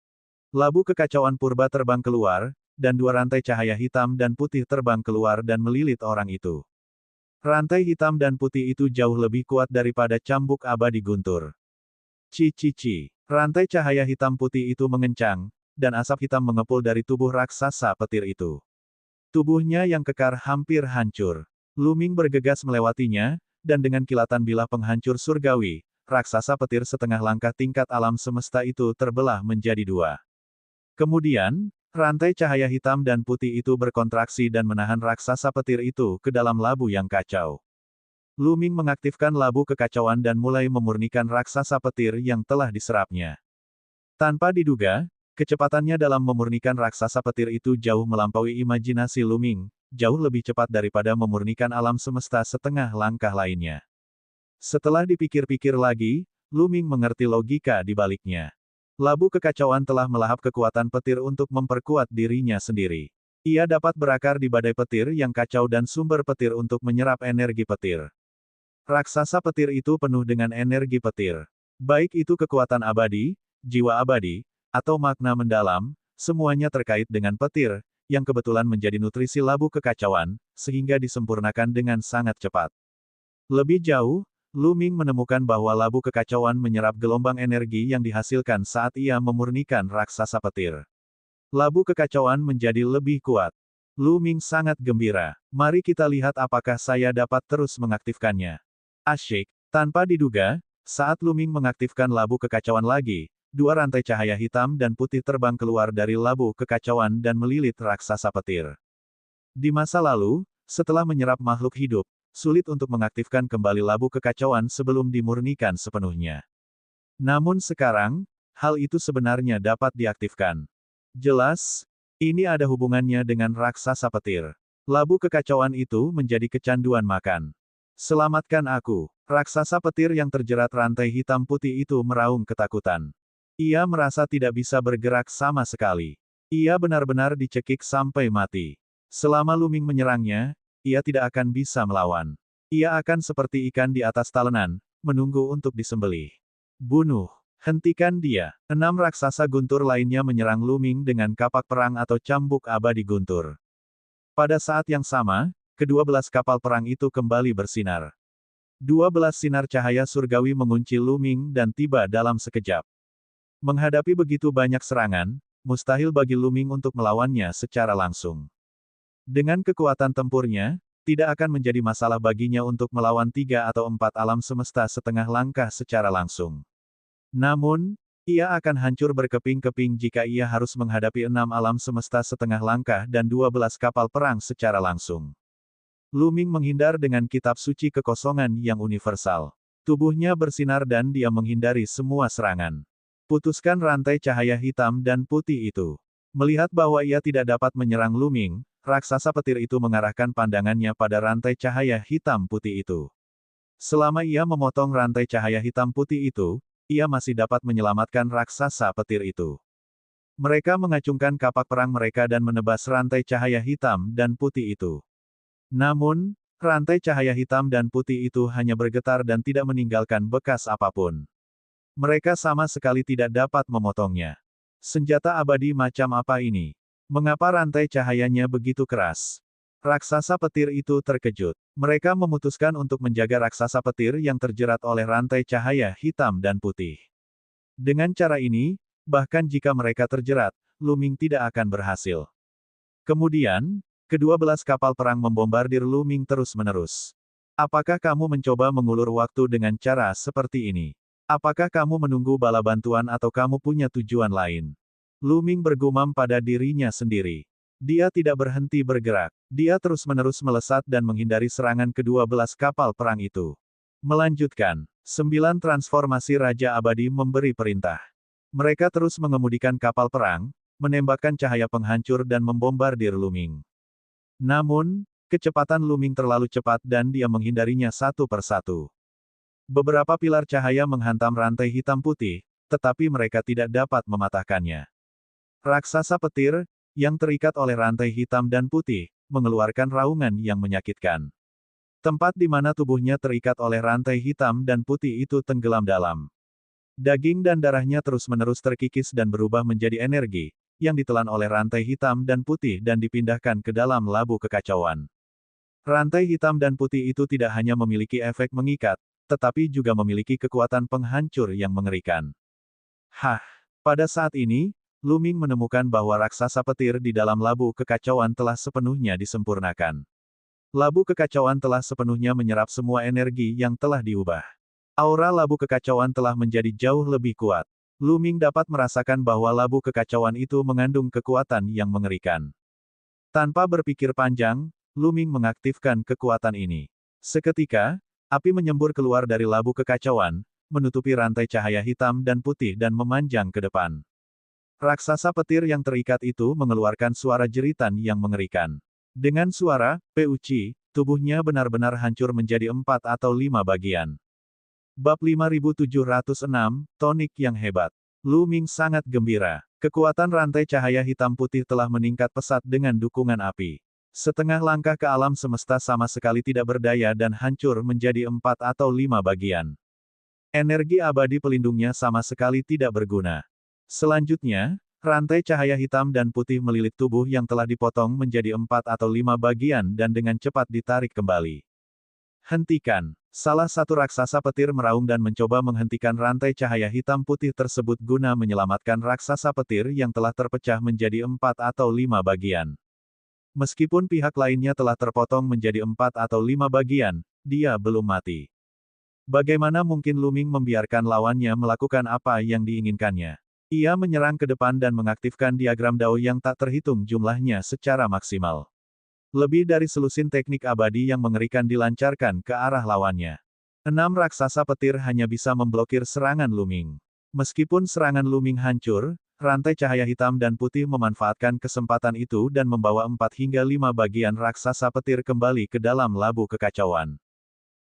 Speaker 1: Labu kekacauan purba terbang keluar, dan dua rantai cahaya hitam dan putih terbang keluar dan melilit orang itu. Rantai hitam dan putih itu jauh lebih kuat daripada cambuk abadi guntur. Ci. Rantai cahaya hitam putih itu mengencang, dan asap hitam mengepul dari tubuh raksasa petir itu. Tubuhnya yang kekar hampir hancur. Lu Ming bergegas melewatinya, dan dengan kilatan bilah penghancur surgawi, raksasa petir setengah langkah tingkat alam semesta itu terbelah menjadi dua. Kemudian, rantai cahaya hitam dan putih itu berkontraksi dan menahan raksasa petir itu ke dalam labu yang kacau. Lu Ming mengaktifkan labu kekacauan dan mulai memurnikan raksasa petir yang telah diserapnya. Tanpa diduga, kecepatannya dalam memurnikan raksasa petir itu jauh melampaui imajinasi Lu Ming, jauh lebih cepat daripada memurnikan alam semesta setengah langkah lainnya. Setelah dipikir-pikir lagi, Lu Ming mengerti logika di baliknya. Labu kekacauan telah melahap kekuatan petir untuk memperkuat dirinya sendiri. Ia dapat berakar di badai petir yang kacau dan sumber petir untuk menyerap energi petir. Raksasa petir itu penuh dengan energi petir. Baik itu kekuatan abadi, jiwa abadi, atau makna mendalam, semuanya terkait dengan petir, yang kebetulan menjadi nutrisi labu kekacauan, sehingga disempurnakan dengan sangat cepat. Lebih jauh, Lu Ming menemukan bahwa labu kekacauan menyerap gelombang energi yang dihasilkan saat ia memurnikan raksasa petir. Labu kekacauan menjadi lebih kuat. Lu Ming sangat gembira. Mari kita lihat apakah saya dapat terus mengaktifkannya. Asyik. Tanpa diduga, saat Lu Ming mengaktifkan labu kekacauan lagi, dua rantai cahaya hitam dan putih terbang keluar dari labu kekacauan dan melilit raksasa petir. Di masa lalu, setelah menyerap makhluk hidup, sulit untuk mengaktifkan kembali labu kekacauan sebelum dimurnikan sepenuhnya. Namun sekarang, hal itu sebenarnya dapat diaktifkan. Jelas, ini ada hubungannya dengan raksasa petir. Labu kekacauan itu menjadi kecanduan makan. Selamatkan aku. Raksasa petir yang terjerat rantai hitam putih itu meraung ketakutan. Ia merasa tidak bisa bergerak sama sekali. Ia benar-benar dicekik sampai mati. Selama Lu Ming menyerangnya, ia tidak akan bisa melawan. Ia akan seperti ikan di atas talenan, menunggu untuk disembelih. Bunuh. Hentikan dia. 6 raksasa guntur lainnya menyerang Lu Ming dengan kapak perang atau cambuk abadi guntur. Pada saat yang sama, ke-12 kapal perang itu kembali bersinar. 12 sinar cahaya surgawi mengunci Lu Ming dan tiba dalam sekejap. Menghadapi begitu banyak serangan, mustahil bagi Lu Ming untuk melawannya secara langsung. Dengan kekuatan tempurnya, tidak akan menjadi masalah baginya untuk melawan 3 atau 4 alam semesta setengah langkah secara langsung. Namun, ia akan hancur berkeping-keping jika ia harus menghadapi 6 alam semesta setengah langkah dan 12 kapal perang secara langsung. Lu Ming menghindar dengan kitab suci kekosongan yang universal. Tubuhnya bersinar dan dia menghindari semua serangan. Putuskan rantai cahaya hitam dan putih itu. Melihat bahwa ia tidak dapat menyerang Lu Ming, raksasa petir itu mengarahkan pandangannya pada rantai cahaya hitam putih itu. Selama ia memotong rantai cahaya hitam putih itu, ia masih dapat menyelamatkan raksasa petir itu. Mereka mengacungkan kapak perang mereka dan menebas rantai cahaya hitam dan putih itu. Namun, rantai cahaya hitam dan putih itu hanya bergetar dan tidak meninggalkan bekas apapun. Mereka sama sekali tidak dapat memotongnya. Senjata abadi macam apa ini? Mengapa rantai cahayanya begitu keras? Raksasa petir itu terkejut. Mereka memutuskan untuk menjaga raksasa petir yang terjerat oleh rantai cahaya hitam dan putih. Dengan cara ini, bahkan jika mereka terjerat, Lu Ming tidak akan berhasil. Kemudian, ke-12 kapal perang membombardir Lu Ming terus-menerus. Apakah kamu mencoba mengulur waktu dengan cara seperti ini? Apakah kamu menunggu bala bantuan atau kamu punya tujuan lain? Lu Ming bergumam pada dirinya sendiri. Dia tidak berhenti bergerak. Dia terus-menerus melesat dan menghindari serangan ke-12 kapal perang itu. Melanjutkan, 9 transformasi Raja Abadi memberi perintah. Mereka terus mengemudikan kapal perang, menembakkan cahaya penghancur dan membombardir Lu Ming. Namun, kecepatan Luming terlalu cepat dan dia menghindarinya satu persatu. Beberapa pilar cahaya menghantam rantai hitam putih, tetapi mereka tidak dapat mematahkannya. Raksasa petir, yang terikat oleh rantai hitam dan putih, mengeluarkan raungan yang menyakitkan. Tempat di mana tubuhnya terikat oleh rantai hitam dan putih itu tenggelam dalam. Daging dan darahnya terus-menerus terkikis dan berubah menjadi energi, yang ditelan oleh rantai hitam dan putih dan dipindahkan ke dalam labu kekacauan. Rantai hitam dan putih itu tidak hanya memiliki efek mengikat, tetapi juga memiliki kekuatan penghancur yang mengerikan. Pada saat ini, Luming menemukan bahwa raksasa petir di dalam labu kekacauan telah sepenuhnya disempurnakan. Labu kekacauan telah sepenuhnya menyerap semua energi yang telah diubah. Aura labu kekacauan telah menjadi jauh lebih kuat. Luming dapat merasakan bahwa labu kekacauan itu mengandung kekuatan yang mengerikan. Tanpa berpikir panjang, Luming mengaktifkan kekuatan ini. Seketika, api menyembur keluar dari labu kekacauan, menutupi rantai cahaya hitam dan putih dan memanjang ke depan. Raksasa petir yang terikat itu mengeluarkan suara jeritan yang mengerikan. Dengan suara, Peuci, tubuhnya benar-benar hancur menjadi 4 atau 5 bagian. Bab 5706, Tonik yang hebat. Luming sangat gembira. Kekuatan rantai cahaya hitam putih telah meningkat pesat dengan dukungan api. Setengah langkah ke alam semesta sama sekali tidak berdaya dan hancur menjadi 4 atau 5 bagian. Energi abadi pelindungnya sama sekali tidak berguna. Selanjutnya, rantai cahaya hitam dan putih melilit tubuh yang telah dipotong menjadi 4 atau 5 bagian dan dengan cepat ditarik kembali. Hentikan! Salah satu raksasa petir meraung dan mencoba menghentikan rantai cahaya hitam putih tersebut guna menyelamatkan raksasa petir yang telah terpecah menjadi 4 atau 5 bagian. Meskipun pihak lainnya telah terpotong menjadi 4 atau 5 bagian, dia belum mati. Bagaimana mungkin Luming membiarkan lawannya melakukan apa yang diinginkannya? Ia menyerang ke depan dan mengaktifkan diagram Dao yang tak terhitung jumlahnya secara maksimal. Lebih dari selusin teknik abadi yang mengerikan dilancarkan ke arah lawannya. 6 raksasa petir hanya bisa memblokir serangan Luming. Meskipun serangan Luming hancur, rantai cahaya hitam dan putih memanfaatkan kesempatan itu dan membawa 4 hingga 5 bagian raksasa petir kembali ke dalam labu kekacauan.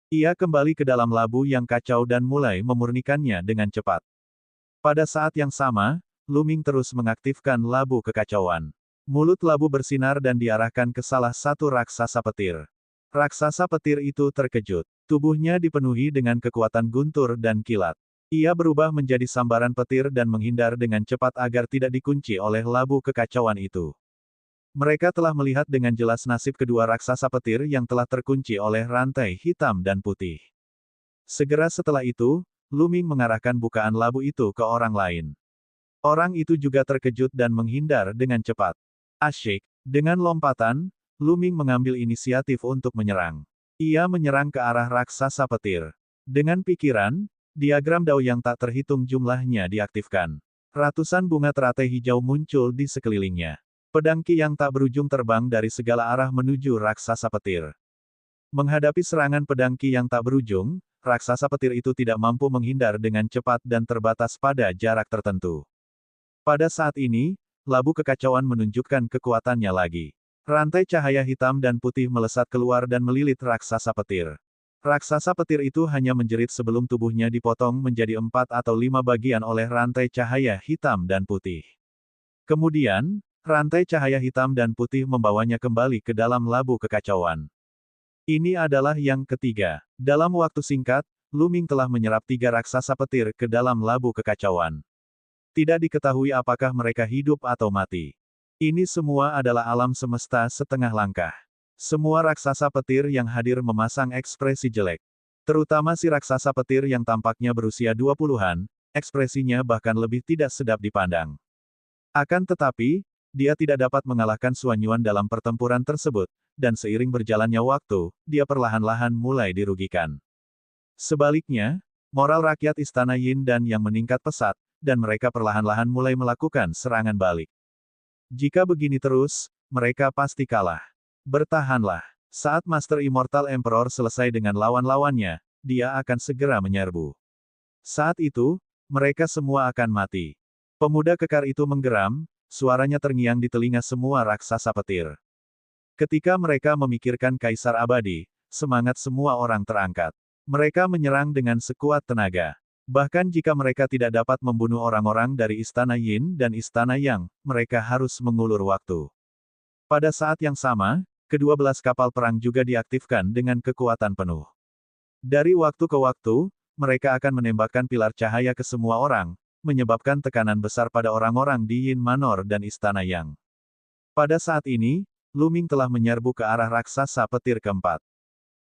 Speaker 1: Ia kembali ke dalam labu yang kacau dan mulai memurnikannya dengan cepat. Pada saat yang sama, Luming terus mengaktifkan labu kekacauan. Mulut labu bersinar dan diarahkan ke salah satu raksasa petir. Raksasa petir itu terkejut. Tubuhnya dipenuhi dengan kekuatan guntur dan kilat. Ia berubah menjadi sambaran petir dan menghindar dengan cepat agar tidak dikunci oleh labu kekacauan itu. Mereka telah melihat dengan jelas nasib kedua raksasa petir yang telah terkunci oleh rantai hitam dan putih. Segera setelah itu, Luming mengarahkan bukaan labu itu ke orang lain. Orang itu juga terkejut dan menghindar dengan cepat. Asyik. Dengan lompatan, Luming mengambil inisiatif untuk menyerang. Ia menyerang ke arah raksasa petir. Dengan pikiran, diagram Dao yang tak terhitung jumlahnya diaktifkan. Ratusan bunga teratai hijau muncul di sekelilingnya. Pedang Ki yang tak berujung terbang dari segala arah menuju raksasa petir. Menghadapi serangan pedang Ki yang tak berujung, raksasa petir itu tidak mampu menghindar dengan cepat dan terbatas pada jarak tertentu. Pada saat ini, labu kekacauan menunjukkan kekuatannya lagi. Rantai cahaya hitam dan putih melesat keluar dan melilit raksasa petir. Raksasa petir itu hanya menjerit sebelum tubuhnya dipotong menjadi 4 atau 5 bagian oleh rantai cahaya hitam dan putih. Kemudian, rantai cahaya hitam dan putih membawanya kembali ke dalam labu kekacauan. Ini adalah yang ketiga. Dalam waktu singkat, Luming telah menyerap 3 raksasa petir ke dalam labu kekacauan. Tidak diketahui apakah mereka hidup atau mati. Ini semua adalah alam semesta setengah langkah. Semua raksasa petir yang hadir memasang ekspresi jelek. Terutama si raksasa petir yang tampaknya berusia 20-an, ekspresinya bahkan lebih tidak sedap dipandang. Akan tetapi, dia tidak dapat mengalahkan Suan Yuan dalam pertempuran tersebut, dan seiring berjalannya waktu, dia perlahan-lahan mulai dirugikan. Sebaliknya, moral rakyat Istana Yin dan yang meningkat pesat, dan mereka perlahan-lahan mulai melakukan serangan balik. Jika begini terus, mereka pasti kalah. Bertahanlah. Saat Master Immortal Emperor selesai dengan lawan-lawannya, dia akan segera menyerbu. Saat itu, mereka semua akan mati. Pemuda kekar itu menggeram, suaranya terngiang di telinga semua raksasa petir. Ketika mereka memikirkan Kaisar Abadi, semangat semua orang terangkat. Mereka menyerang dengan sekuat tenaga. Bahkan jika mereka tidak dapat membunuh orang-orang dari Istana Yin dan Istana Yang, mereka harus mengulur waktu. Pada saat yang sama, kedua belas kapal perang juga diaktifkan dengan kekuatan penuh. Dari waktu ke waktu, mereka akan menembakkan pilar cahaya ke semua orang, menyebabkan tekanan besar pada orang-orang di Yin Manor dan Istana Yang. Pada saat ini, Lu Ming telah menyerbu ke arah raksasa petir keempat.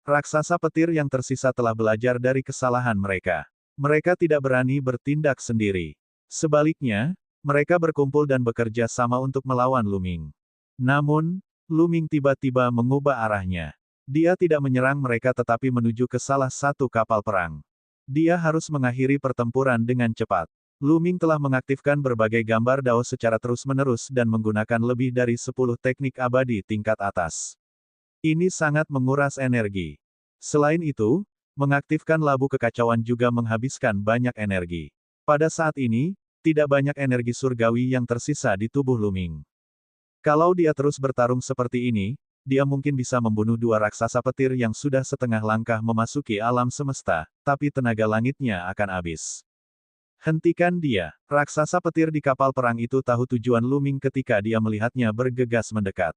Speaker 1: Raksasa petir yang tersisa telah belajar dari kesalahan mereka. Mereka tidak berani bertindak sendiri. Sebaliknya, mereka berkumpul dan bekerja sama untuk melawan Lu Ming. Namun, Lu Ming tiba-tiba mengubah arahnya. Dia tidak menyerang mereka tetapi menuju ke salah satu kapal perang. Dia harus mengakhiri pertempuran dengan cepat. Lu Ming telah mengaktifkan berbagai gambar dao secara terus-menerus dan menggunakan lebih dari 10 teknik abadi tingkat atas. Ini sangat menguras energi. Selain itu, mengaktifkan labu kekacauan juga menghabiskan banyak energi. Pada saat ini, tidak banyak energi surgawi yang tersisa di tubuh Lu Ming. Kalau dia terus bertarung seperti ini, dia mungkin bisa membunuh dua raksasa petir yang sudah setengah langkah memasuki alam semesta, tapi tenaga langitnya akan habis. Hentikan dia. Raksasa petir di kapal perang itu tahu tujuan Lu Ming ketika dia melihatnya bergegas mendekat.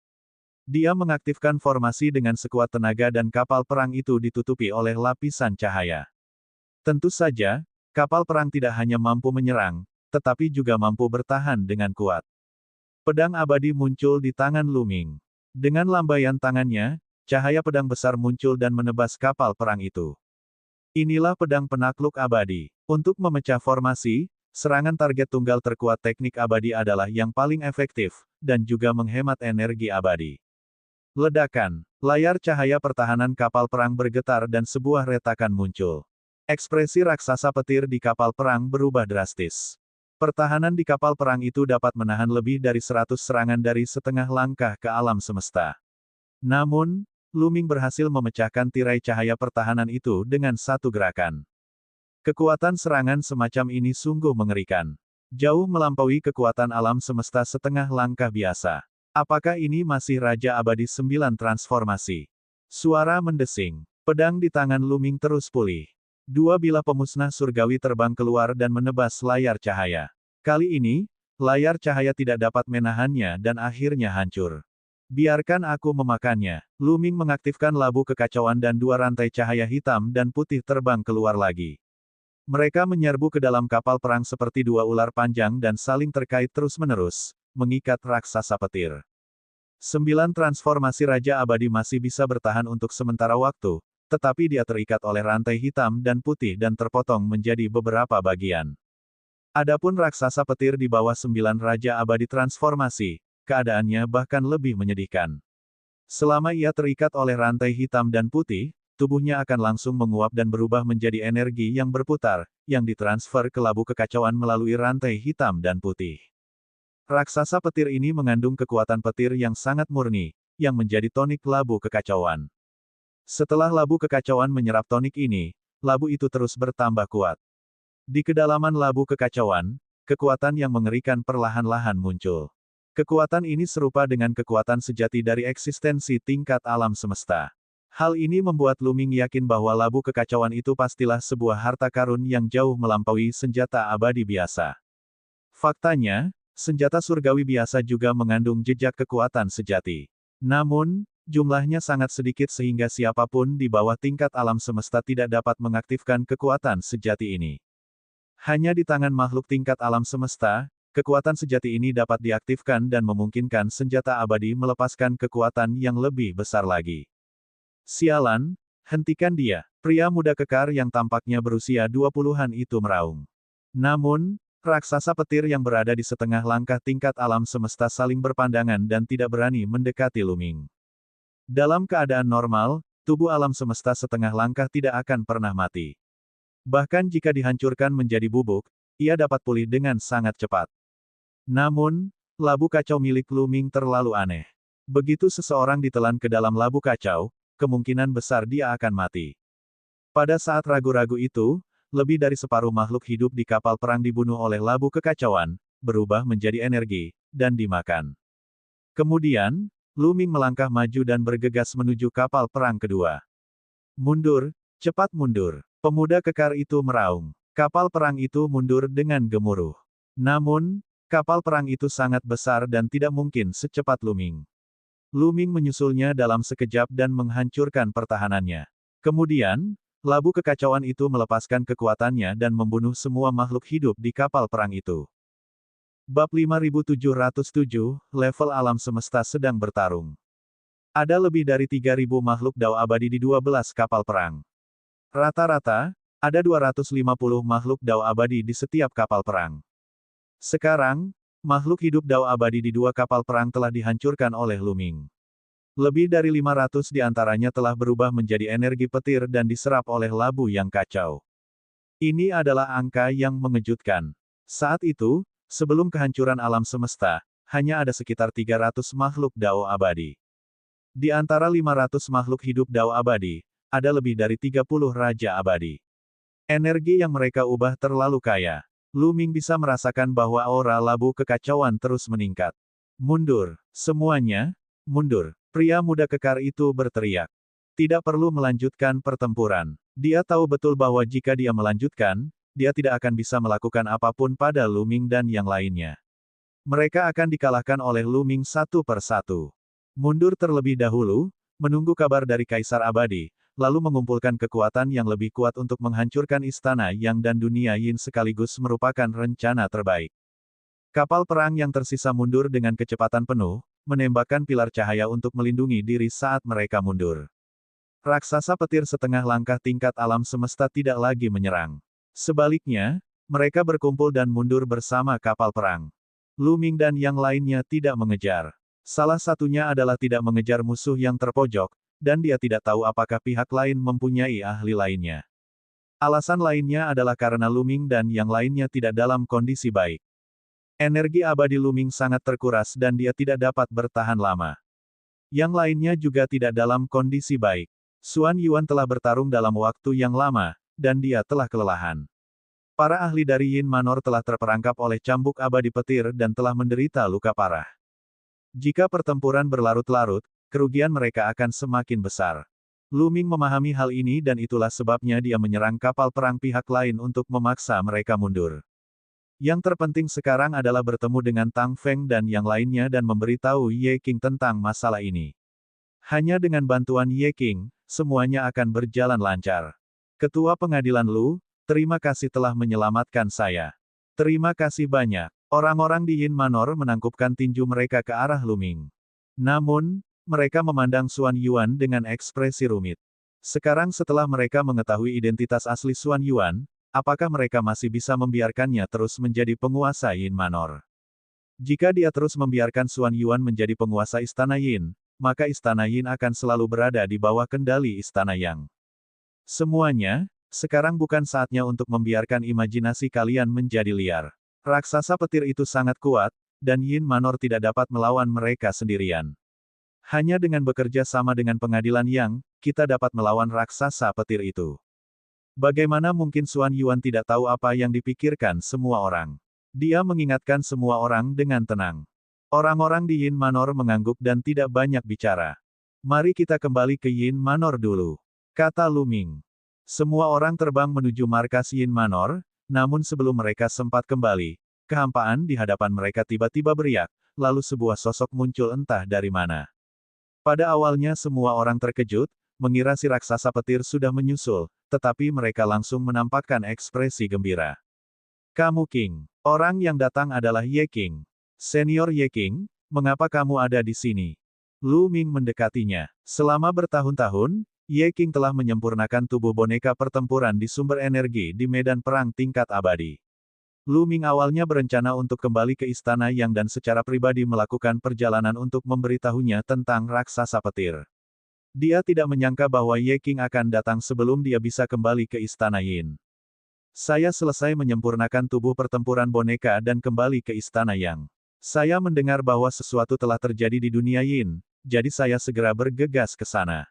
Speaker 1: Dia mengaktifkan formasi dengan sekuat tenaga dan kapal perang itu ditutupi oleh lapisan cahaya. Tentu saja, kapal perang tidak hanya mampu menyerang, tetapi juga mampu bertahan dengan kuat. Pedang abadi muncul di tangan Lu Ming. Dengan lambaian tangannya, cahaya pedang besar muncul dan menebas kapal perang itu. Inilah pedang penakluk abadi. Untuk memecah formasi, serangan target tunggal terkuat teknik abadi adalah yang paling efektif, dan juga menghemat energi abadi. Ledakan. Layar cahaya pertahanan kapal perang bergetar dan sebuah retakan muncul. Ekspresi raksasa petir di kapal perang berubah drastis. Pertahanan di kapal perang itu dapat menahan lebih dari 100 serangan dari setengah langkah ke alam semesta. Namun, Lu Ming berhasil memecahkan tirai cahaya pertahanan itu dengan satu gerakan. Kekuatan serangan semacam ini sungguh mengerikan. Jauh melampaui kekuatan alam semesta setengah langkah biasa. Apakah ini masih Raja Abadi 9 transformasi? Suara mendesing. Pedang di tangan Lu Ming terus pulih. Dua bilah pemusnah surgawi terbang keluar dan menebas layar cahaya. Kali ini, layar cahaya tidak dapat menahannya dan akhirnya hancur. Biarkan aku memakannya. Lu Ming mengaktifkan labu kekacauan dan dua rantai cahaya hitam dan putih terbang keluar lagi. Mereka menyerbu ke dalam kapal perang seperti dua ular panjang dan saling terkait terus-menerus, mengikat raksasa petir. 9 transformasi Raja Abadi masih bisa bertahan untuk sementara waktu, tetapi dia terikat oleh rantai hitam dan putih dan terpotong menjadi beberapa bagian. Adapun raksasa petir di bawah 9 Raja Abadi transformasi, keadaannya bahkan lebih menyedihkan. Selama ia terikat oleh rantai hitam dan putih, tubuhnya akan langsung menguap dan berubah menjadi energi yang berputar, yang ditransfer ke labu kekacauan melalui rantai hitam dan putih. Raksasa petir ini mengandung kekuatan petir yang sangat murni, yang menjadi tonik labu kekacauan. Setelah labu kekacauan menyerap tonik ini, labu itu terus bertambah kuat. Di kedalaman labu kekacauan, kekuatan yang mengerikan perlahan-lahan muncul. Kekuatan ini serupa dengan kekuatan sejati dari eksistensi tingkat alam semesta. Hal ini membuat Lu Ming yakin bahwa labu kekacauan itu pastilah sebuah harta karun yang jauh melampaui senjata abadi biasa. Faktanya, senjata surgawi biasa juga mengandung jejak kekuatan sejati. Namun, jumlahnya sangat sedikit sehingga siapapun di bawah tingkat alam semesta tidak dapat mengaktifkan kekuatan sejati ini. Hanya di tangan makhluk tingkat alam semesta, kekuatan sejati ini dapat diaktifkan dan memungkinkan senjata abadi melepaskan kekuatan yang lebih besar lagi. Sialan, hentikan dia. Pria muda kekar yang tampaknya berusia 20-an itu meraung. Namun, raksasa petir yang berada di setengah langkah tingkat alam semesta saling berpandangan dan tidak berani mendekati Lu Ming. Dalam keadaan normal, tubuh alam semesta setengah langkah tidak akan pernah mati. Bahkan jika dihancurkan menjadi bubuk, ia dapat pulih dengan sangat cepat. Namun, labu kacau milik Lu Ming terlalu aneh. Begitu seseorang ditelan ke dalam labu kacau, kemungkinan besar dia akan mati. Pada saat ragu-ragu itu, lebih dari separuh makhluk hidup di kapal perang dibunuh oleh labu kekacauan, berubah menjadi energi, dan dimakan. Kemudian, Lu Ming melangkah maju dan bergegas menuju kapal perang kedua. Mundur, cepat mundur. Pemuda kekar itu meraung. Kapal perang itu mundur dengan gemuruh. Namun, kapal perang itu sangat besar dan tidak mungkin secepat Lu Ming. Lu Ming menyusulnya dalam sekejap dan menghancurkan pertahanannya. Kemudian, labu kekacauan itu melepaskan kekuatannya dan membunuh semua makhluk hidup di kapal perang itu. Bab 5707, level alam semesta sedang bertarung. Ada lebih dari 3.000 makhluk dao abadi di 12 kapal perang. Rata-rata, ada 250 makhluk dao abadi di setiap kapal perang. Sekarang, makhluk hidup dao abadi di 2 kapal perang telah dihancurkan oleh Lu Ming. Lebih dari 500 di antaranya telah berubah menjadi energi petir dan diserap oleh labu yang kacau. Ini adalah angka yang mengejutkan. Saat itu, sebelum kehancuran alam semesta, hanya ada sekitar 300 makhluk dao abadi. Di antara 500 makhluk hidup dao abadi, ada lebih dari 30 raja abadi. Energi yang mereka ubah terlalu kaya. Lu Ming bisa merasakan bahwa aura labu kekacauan terus meningkat. Mundur, semuanya, mundur. Pria muda kekar itu berteriak. Tidak perlu melanjutkan pertempuran. Dia tahu betul bahwa jika dia melanjutkan, dia tidak akan bisa melakukan apapun pada Lu Ming dan yang lainnya. Mereka akan dikalahkan oleh Lu Ming satu per satu. Mundur terlebih dahulu, menunggu kabar dari Kaisar Abadi, lalu mengumpulkan kekuatan yang lebih kuat untuk menghancurkan Istana Yang dan Dunia Yin sekaligus merupakan rencana terbaik. Kapal perang yang tersisa mundur dengan kecepatan penuh, menembakkan pilar cahaya untuk melindungi diri saat mereka mundur. Raksasa petir setengah langkah tingkat alam semesta tidak lagi menyerang. Sebaliknya, mereka berkumpul dan mundur bersama kapal perang. Lu Ming dan yang lainnya tidak mengejar. Salah satunya adalah tidak mengejar musuh yang terpojok, dan dia tidak tahu apakah pihak lain mempunyai ahli lainnya. Alasan lainnya adalah karena Lu Ming dan yang lainnya tidak dalam kondisi baik. Energi abadi Lu Ming sangat terkuras dan dia tidak dapat bertahan lama. Yang lainnya juga tidak dalam kondisi baik. Xuan Yuan telah bertarung dalam waktu yang lama, dan dia telah kelelahan. Para ahli dari Yin Manor telah terperangkap oleh cambuk abadi petir dan telah menderita luka parah. Jika pertempuran berlarut-larut, kerugian mereka akan semakin besar. Lu Ming memahami hal ini dan itulah sebabnya dia menyerang kapal perang pihak lain untuk memaksa mereka mundur. Yang terpenting sekarang adalah bertemu dengan Tang Feng dan yang lainnya dan memberitahu Ye Qing tentang masalah ini. Hanya dengan bantuan Ye Qing, semuanya akan berjalan lancar. Ketua Pengadilan Lu, terima kasih telah menyelamatkan saya. Terima kasih banyak. Orang-orang di Yin Manor menangkupkan tinju mereka ke arah Lu Ming. Namun, mereka memandang Xuan Yuan dengan ekspresi rumit. Sekarang setelah mereka mengetahui identitas asli Xuan Yuan, apakah mereka masih bisa membiarkannya terus menjadi penguasa Yin Manor? Jika dia terus membiarkan Xuan Yuan menjadi penguasa Istana Yin, maka Istana Yin akan selalu berada di bawah kendali Istana Yang. Semuanya, sekarang bukan saatnya untuk membiarkan imajinasi kalian menjadi liar. Raksasa petir itu sangat kuat, dan Yin Manor tidak dapat melawan mereka sendirian. Hanya dengan bekerja sama dengan pengadilan Yang, kita dapat melawan raksasa petir itu. Bagaimana mungkin Xuan Yuan tidak tahu apa yang dipikirkan semua orang? Dia mengingatkan semua orang dengan tenang. Orang-orang di Yin Manor mengangguk dan tidak banyak bicara. Mari kita kembali ke Yin Manor dulu, kata Lu Ming. Semua orang terbang menuju markas Yin Manor, namun sebelum mereka sempat kembali, kehampaan di hadapan mereka tiba-tiba beriak, lalu sebuah sosok muncul entah dari mana. Pada awalnya semua orang terkejut, mengira si raksasa petir sudah menyusul, tetapi mereka langsung menampakkan ekspresi gembira. Kamu King. Orang yang datang adalah Ye Qing. Senior Ye Qing, mengapa kamu ada di sini? Lu Ming mendekatinya. Selama bertahun-tahun, Ye Qing telah menyempurnakan tubuh boneka pertempuran di sumber energi di medan perang tingkat abadi. Lu Ming awalnya berencana untuk kembali ke Istana Yang dan secara pribadi melakukan perjalanan untuk memberitahunya tentang raksasa petir. Dia tidak menyangka bahwa Ye Qing akan datang sebelum dia bisa kembali ke Istana Yin. Saya selesai menyempurnakan tubuh pertempuran boneka dan kembali ke Istana Yang. Saya mendengar bahwa sesuatu telah terjadi di dunia Yin, jadi saya segera bergegas ke sana.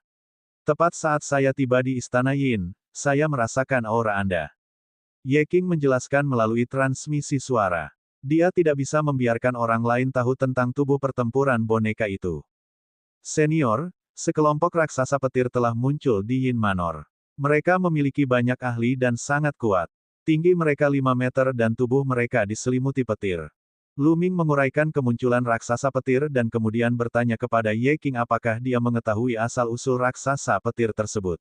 Speaker 1: Tepat saat saya tiba di Istana Yin, saya merasakan aura Anda. Ye Qing menjelaskan melalui transmisi suara. Dia tidak bisa membiarkan orang lain tahu tentang tubuh pertempuran boneka itu. Senior, sekelompok raksasa petir telah muncul di Yin Manor. Mereka memiliki banyak ahli dan sangat kuat. Tinggi mereka 5 meter dan tubuh mereka diselimuti petir. Lu Ming menguraikan kemunculan raksasa petir dan kemudian bertanya kepada Ye Qing apakah dia mengetahui asal-usul raksasa petir tersebut.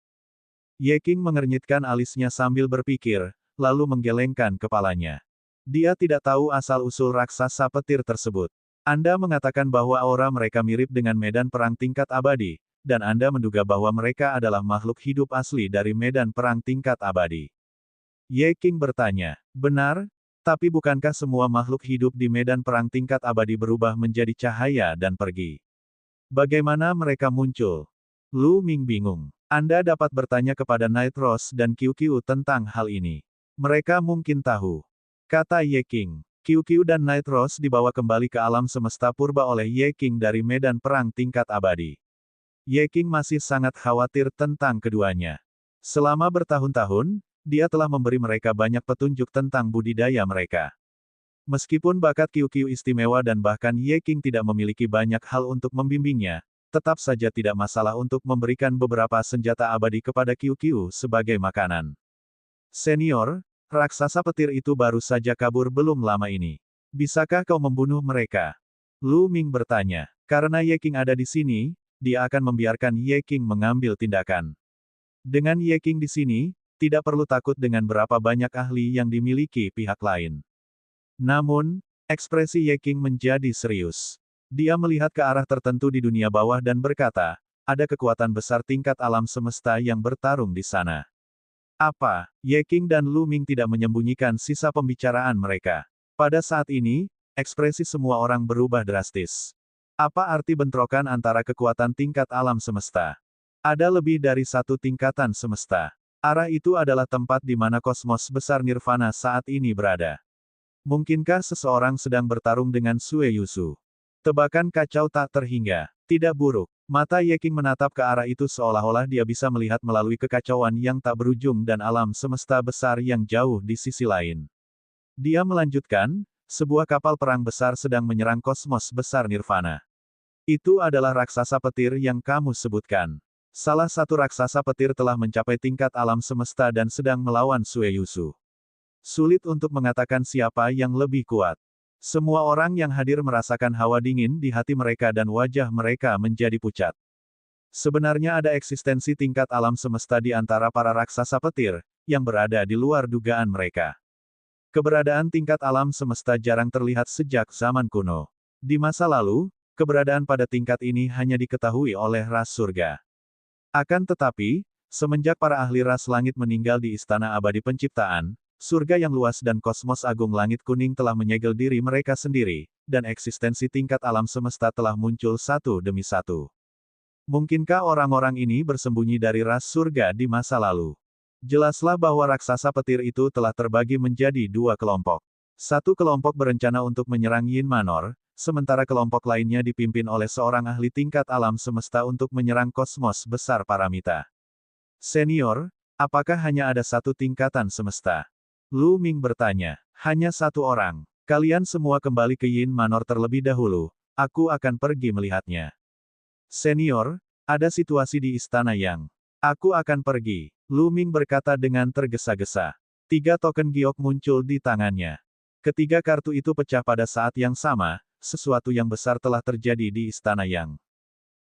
Speaker 1: Ye Qing mengernyitkan alisnya sambil berpikir, lalu menggelengkan kepalanya. Dia tidak tahu asal-usul raksasa petir tersebut. Anda mengatakan bahwa aura mereka mirip dengan medan perang tingkat abadi, dan Anda menduga bahwa mereka adalah makhluk hidup asli dari medan perang tingkat abadi. Ye Qing bertanya, benar? Tapi bukankah semua makhluk hidup di medan perang tingkat abadi berubah menjadi cahaya dan pergi? Bagaimana mereka muncul? Lu Ming bingung. Anda dapat bertanya kepada Night Rose dan QQ tentang hal ini. Mereka mungkin tahu. Kata Ye Qing. QQ dan Night Rose dibawa kembali ke alam semesta purba oleh Ye Qing dari medan perang tingkat abadi. Ye Qing masih sangat khawatir tentang keduanya. Selama bertahun-tahun, dia telah memberi mereka banyak petunjuk tentang budidaya mereka. Meskipun bakat QQ istimewa dan bahkan Ye Qing tidak memiliki banyak hal untuk membimbingnya, tetap saja tidak masalah untuk memberikan beberapa senjata abadi kepada QQ sebagai makanan. Senior, raksasa petir itu baru saja kabur belum lama ini. Bisakah kau membunuh mereka? Lu Ming bertanya. Karena Ye Qing ada di sini, dia akan membiarkan Ye Qing mengambil tindakan. Dengan Ye Qing di sini, tidak perlu takut dengan berapa banyak ahli yang dimiliki pihak lain. Namun, ekspresi Ye Qing menjadi serius. Dia melihat ke arah tertentu di dunia bawah dan berkata, ada kekuatan besar tingkat alam semesta yang bertarung di sana. Apa? Ye Qing dan Lu Ming tidak menyembunyikan sisa pembicaraan mereka. Pada saat ini, ekspresi semua orang berubah drastis. Apa arti bentrokan antara kekuatan tingkat alam semesta? Ada lebih dari satu tingkatan semesta. Arah itu adalah tempat di mana kosmos besar Nirvana saat ini berada. Mungkinkah seseorang sedang bertarung dengan Sue Yusu? Tebakan kacau tak terhingga. Tidak buruk. Mata Ye Qing menatap ke arah itu seolah-olah dia bisa melihat melalui kekacauan yang tak berujung dan alam semesta besar yang jauh di sisi lain. Dia melanjutkan, sebuah kapal perang besar sedang menyerang kosmos besar Nirvana. Itu adalah raksasa petir yang kamu sebutkan. Salah satu raksasa petir telah mencapai tingkat alam semesta dan sedang melawan Sue Yusu. Sulit untuk mengatakan siapa yang lebih kuat. Semua orang yang hadir merasakan hawa dingin di hati mereka dan wajah mereka menjadi pucat. Sebenarnya ada eksistensi tingkat alam semesta di antara para raksasa petir, yang berada di luar dugaan mereka. Keberadaan tingkat alam semesta jarang terlihat sejak zaman kuno. Di masa lalu, keberadaan pada tingkat ini hanya diketahui oleh ras surga. Akan tetapi, semenjak para ahli ras langit meninggal di Istana Abadi Penciptaan, surga yang luas dan kosmos agung langit kuning telah menyegel diri mereka sendiri, dan eksistensi tingkat alam semesta telah muncul satu demi satu. Mungkinkah orang-orang ini bersembunyi dari ras surga di masa lalu? Jelaslah bahwa raksasa petir itu telah terbagi menjadi dua kelompok. Satu kelompok berencana untuk menyerang Yin Manor, sementara kelompok lainnya dipimpin oleh seorang ahli tingkat alam semesta untuk menyerang kosmos besar Paramita. Senior, apakah hanya ada satu tingkatan semesta? Lu Ming bertanya. Hanya satu orang. Kalian semua kembali ke Yin Manor terlebih dahulu, aku akan pergi melihatnya. Senior, ada situasi di Istana Yang. Aku akan pergi. Lu Ming berkata dengan tergesa-gesa. 3 token giok muncul di tangannya. Ketiga kartu itu pecah pada saat yang sama, sesuatu yang besar telah terjadi di Istana Yang.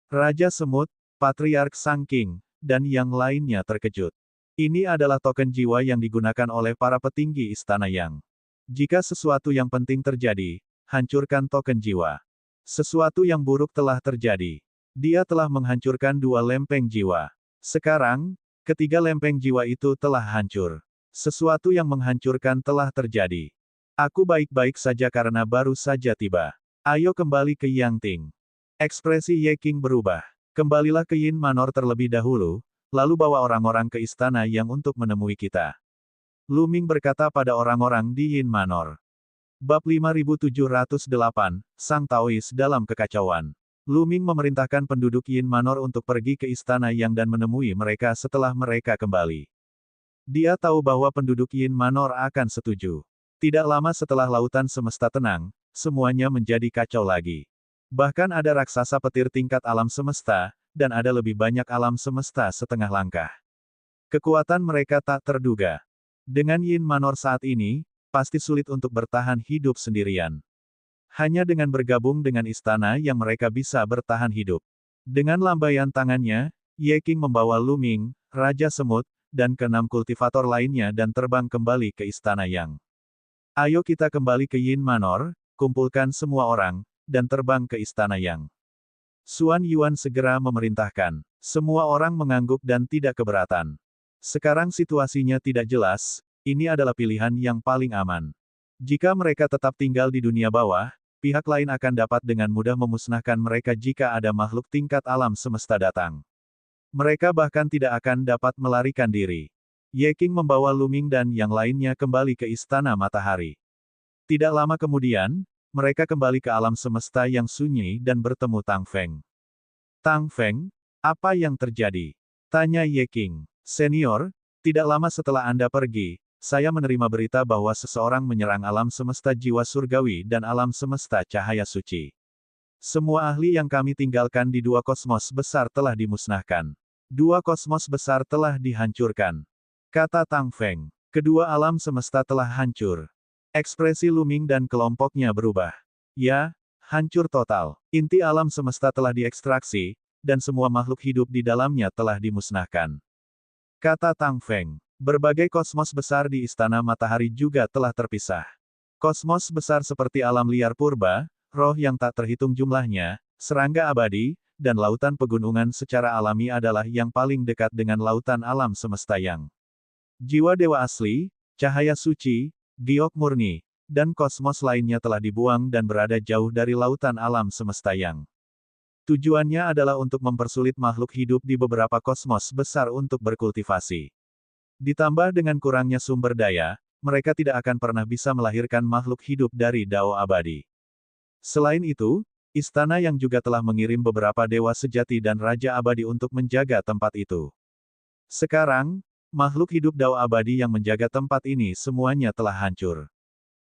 Speaker 1: Raja Semut, Patriark Sang King, dan yang lainnya terkejut. Ini adalah token jiwa yang digunakan oleh para petinggi Istana Yang. Jika sesuatu yang penting terjadi, hancurkan token jiwa. Sesuatu yang buruk telah terjadi. Dia telah menghancurkan 2 lempeng jiwa. Sekarang, ketiga lempeng jiwa itu telah hancur. Sesuatu yang menghancurkan telah terjadi. Aku baik-baik saja karena baru saja tiba. Ayo kembali ke Yangting. Ekspresi Ye Qing berubah. Kembalilah ke Yin Manor terlebih dahulu, lalu bawa orang-orang ke Istana Yang untuk menemui kita. Lu Ming berkata pada orang-orang di Yin Manor. Bab 5708, Sang Taois dalam Kekacauan. Lu Ming memerintahkan penduduk Yin Manor untuk pergi ke Istana Yang dan menemui mereka setelah mereka kembali. Dia tahu bahwa penduduk Yin Manor akan setuju. Tidak lama setelah lautan semesta tenang, semuanya menjadi kacau lagi. Bahkan ada raksasa petir tingkat alam semesta, dan ada lebih banyak alam semesta setengah langkah. Kekuatan mereka tak terduga. Dengan Yin Manor saat ini, pasti sulit untuk bertahan hidup sendirian. Hanya dengan bergabung dengan istana yang mereka bisa bertahan hidup. Dengan lambaian tangannya, Ye King membawa Lu Ming, Raja Semut, dan keenam kultivator lainnya dan terbang kembali ke istana Yang. Ayo kita kembali ke Yin Manor, kumpulkan semua orang, dan terbang ke istana Yang. Xuan Yuan segera memerintahkan. Semua orang mengangguk dan tidak keberatan. Sekarang situasinya tidak jelas, ini adalah pilihan yang paling aman. Jika mereka tetap tinggal di dunia bawah, pihak lain akan dapat dengan mudah memusnahkan mereka jika ada makhluk tingkat alam semesta datang. Mereka bahkan tidak akan dapat melarikan diri. Ye King membawa Lu Ming dan yang lainnya kembali ke Istana Matahari. Tidak lama kemudian, mereka kembali ke alam semesta yang sunyi dan bertemu Tang Feng. Tang Feng, apa yang terjadi? Tanya Ye King. Senior, tidak lama setelah Anda pergi, saya menerima berita bahwa seseorang menyerang alam semesta jiwa surgawi dan alam semesta cahaya suci. Semua ahli yang kami tinggalkan di dua kosmos besar telah dimusnahkan. Dua kosmos besar telah dihancurkan. Kata Tang Feng. Kedua alam semesta telah hancur. Ekspresi Lu Ming dan kelompoknya berubah. Ya, hancur total. Inti alam semesta telah diekstraksi, dan semua makhluk hidup di dalamnya telah dimusnahkan. Kata Tang Feng. Berbagai kosmos besar di Istana Matahari juga telah terpisah. Kosmos besar seperti alam liar purba, roh yang tak terhitung jumlahnya, serangga abadi, dan lautan pegunungan secara alami adalah yang paling dekat dengan lautan alam semesta Yang. Jiwa dewa asli, cahaya suci, giok murni, dan kosmos lainnya telah dibuang dan berada jauh dari lautan alam semesta Yang. Tujuannya adalah untuk mempersulit makhluk hidup di beberapa kosmos besar untuk berkultivasi. Ditambah dengan kurangnya sumber daya, mereka tidak akan pernah bisa melahirkan makhluk hidup dari Dao abadi. Selain itu, istana yang juga telah mengirim beberapa dewa sejati dan raja abadi untuk menjaga tempat itu. Sekarang, makhluk hidup Dao abadi yang menjaga tempat ini semuanya telah hancur.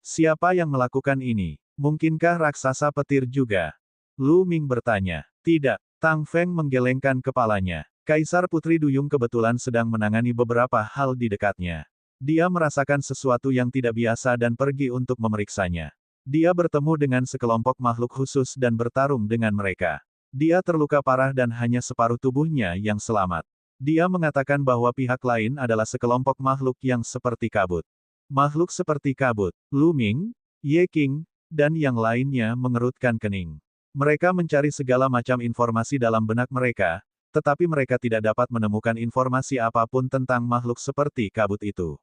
Speaker 1: Siapa yang melakukan ini? Mungkinkah raksasa petir juga? Lu Ming bertanya. Tidak, Tang Feng menggelengkan kepalanya. Kaisar Putri Duyung kebetulan sedang menangani beberapa hal di dekatnya. Dia merasakan sesuatu yang tidak biasa dan pergi untuk memeriksanya. Dia bertemu dengan sekelompok makhluk khusus dan bertarung dengan mereka. Dia terluka parah dan hanya separuh tubuhnya yang selamat. Dia mengatakan bahwa pihak lain adalah sekelompok makhluk yang seperti kabut. Makhluk seperti kabut, Lu Ming, Ye King, dan yang lainnya mengerutkan kening. Mereka mencari segala macam informasi dalam benak mereka, tetapi mereka tidak dapat menemukan informasi apapun tentang makhluk seperti kabut itu.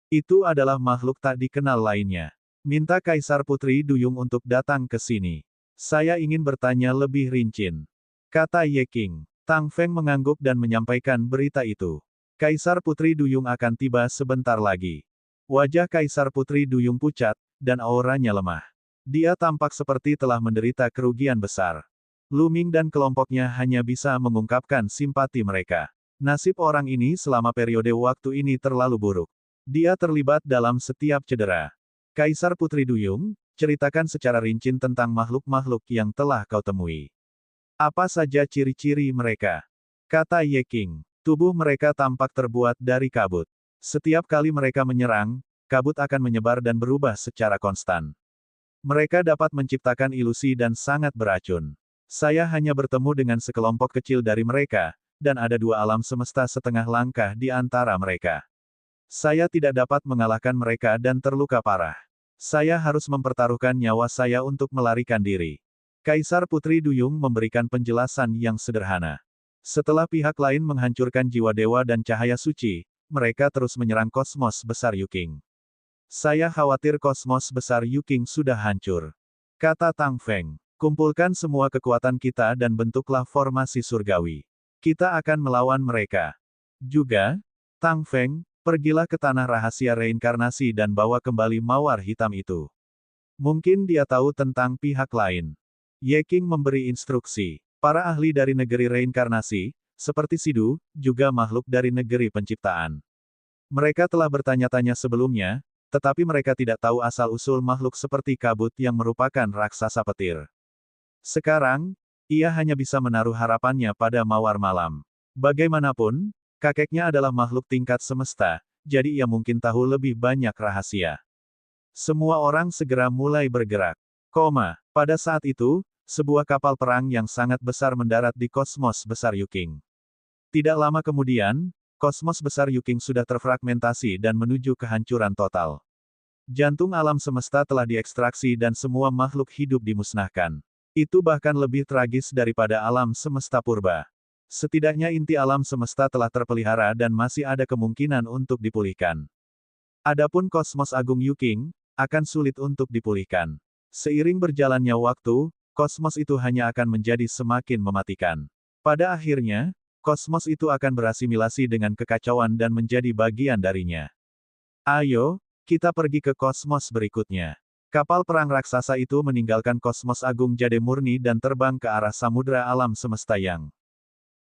Speaker 1: Itu adalah makhluk tak dikenal lainnya. Minta Kaisar Putri Duyung untuk datang ke sini. Saya ingin bertanya lebih rinci. Kata Ye King. Tang Feng mengangguk dan menyampaikan berita itu. Kaisar Putri Duyung akan tiba sebentar lagi. Wajah Kaisar Putri Duyung pucat, dan auranya lemah. Dia tampak seperti telah menderita kerugian besar. Lu Ming dan kelompoknya hanya bisa mengungkapkan simpati mereka. Nasib orang ini selama periode waktu ini terlalu buruk. Dia terlibat dalam setiap cedera. Kaisar Putri Duyung, ceritakan secara rinci tentang makhluk-makhluk yang telah kau temui. Apa saja ciri-ciri mereka? Kata Ye King. Tubuh mereka tampak terbuat dari kabut. Setiap kali mereka menyerang, kabut akan menyebar dan berubah secara konstan. Mereka dapat menciptakan ilusi dan sangat beracun. Saya hanya bertemu dengan sekelompok kecil dari mereka, dan ada dua alam semesta setengah langkah di antara mereka. Saya tidak dapat mengalahkan mereka dan terluka parah. Saya harus mempertaruhkan nyawa saya untuk melarikan diri. Kaisar Putri Duyung memberikan penjelasan yang sederhana. Setelah pihak lain menghancurkan jiwa dewa dan cahaya suci, mereka terus menyerang kosmos besar Yuking. Saya khawatir kosmos besar Yuking sudah hancur. Kata Tang Feng. Kumpulkan semua kekuatan kita dan bentuklah formasi surgawi. Kita akan melawan mereka. Juga, Tang Feng, pergilah ke tanah rahasia reinkarnasi dan bawa kembali mawar hitam itu. Mungkin dia tahu tentang pihak lain. Ye King memberi instruksi. Para ahli dari negeri reinkarnasi, seperti Sidu, juga makhluk dari negeri penciptaan. Mereka telah bertanya-tanya sebelumnya, tetapi mereka tidak tahu asal-usul makhluk seperti kabut yang merupakan raksasa petir. Sekarang, ia hanya bisa menaruh harapannya pada mawar malam. Bagaimanapun, kakeknya adalah makhluk tingkat semesta, jadi ia mungkin tahu lebih banyak rahasia. Semua orang segera mulai bergerak. Pada saat itu, sebuah kapal perang yang sangat besar mendarat di kosmos besar Yuking. Tidak lama kemudian, kosmos besar Yuking sudah terfragmentasi dan menuju kehancuran total. Jantung alam semesta telah diekstraksi dan semua makhluk hidup dimusnahkan. Itu bahkan lebih tragis daripada alam semesta purba. Setidaknya inti alam semesta telah terpelihara dan masih ada kemungkinan untuk dipulihkan. Adapun kosmos agung Yuking, akan sulit untuk dipulihkan. Seiring berjalannya waktu, kosmos itu hanya akan menjadi semakin mematikan. Pada akhirnya, kosmos itu akan berasimilasi dengan kekacauan dan menjadi bagian darinya. Ayo, kita pergi ke kosmos berikutnya. Kapal perang raksasa itu meninggalkan kosmos agung Jade Murni dan terbang ke arah samudra alam semesta yang.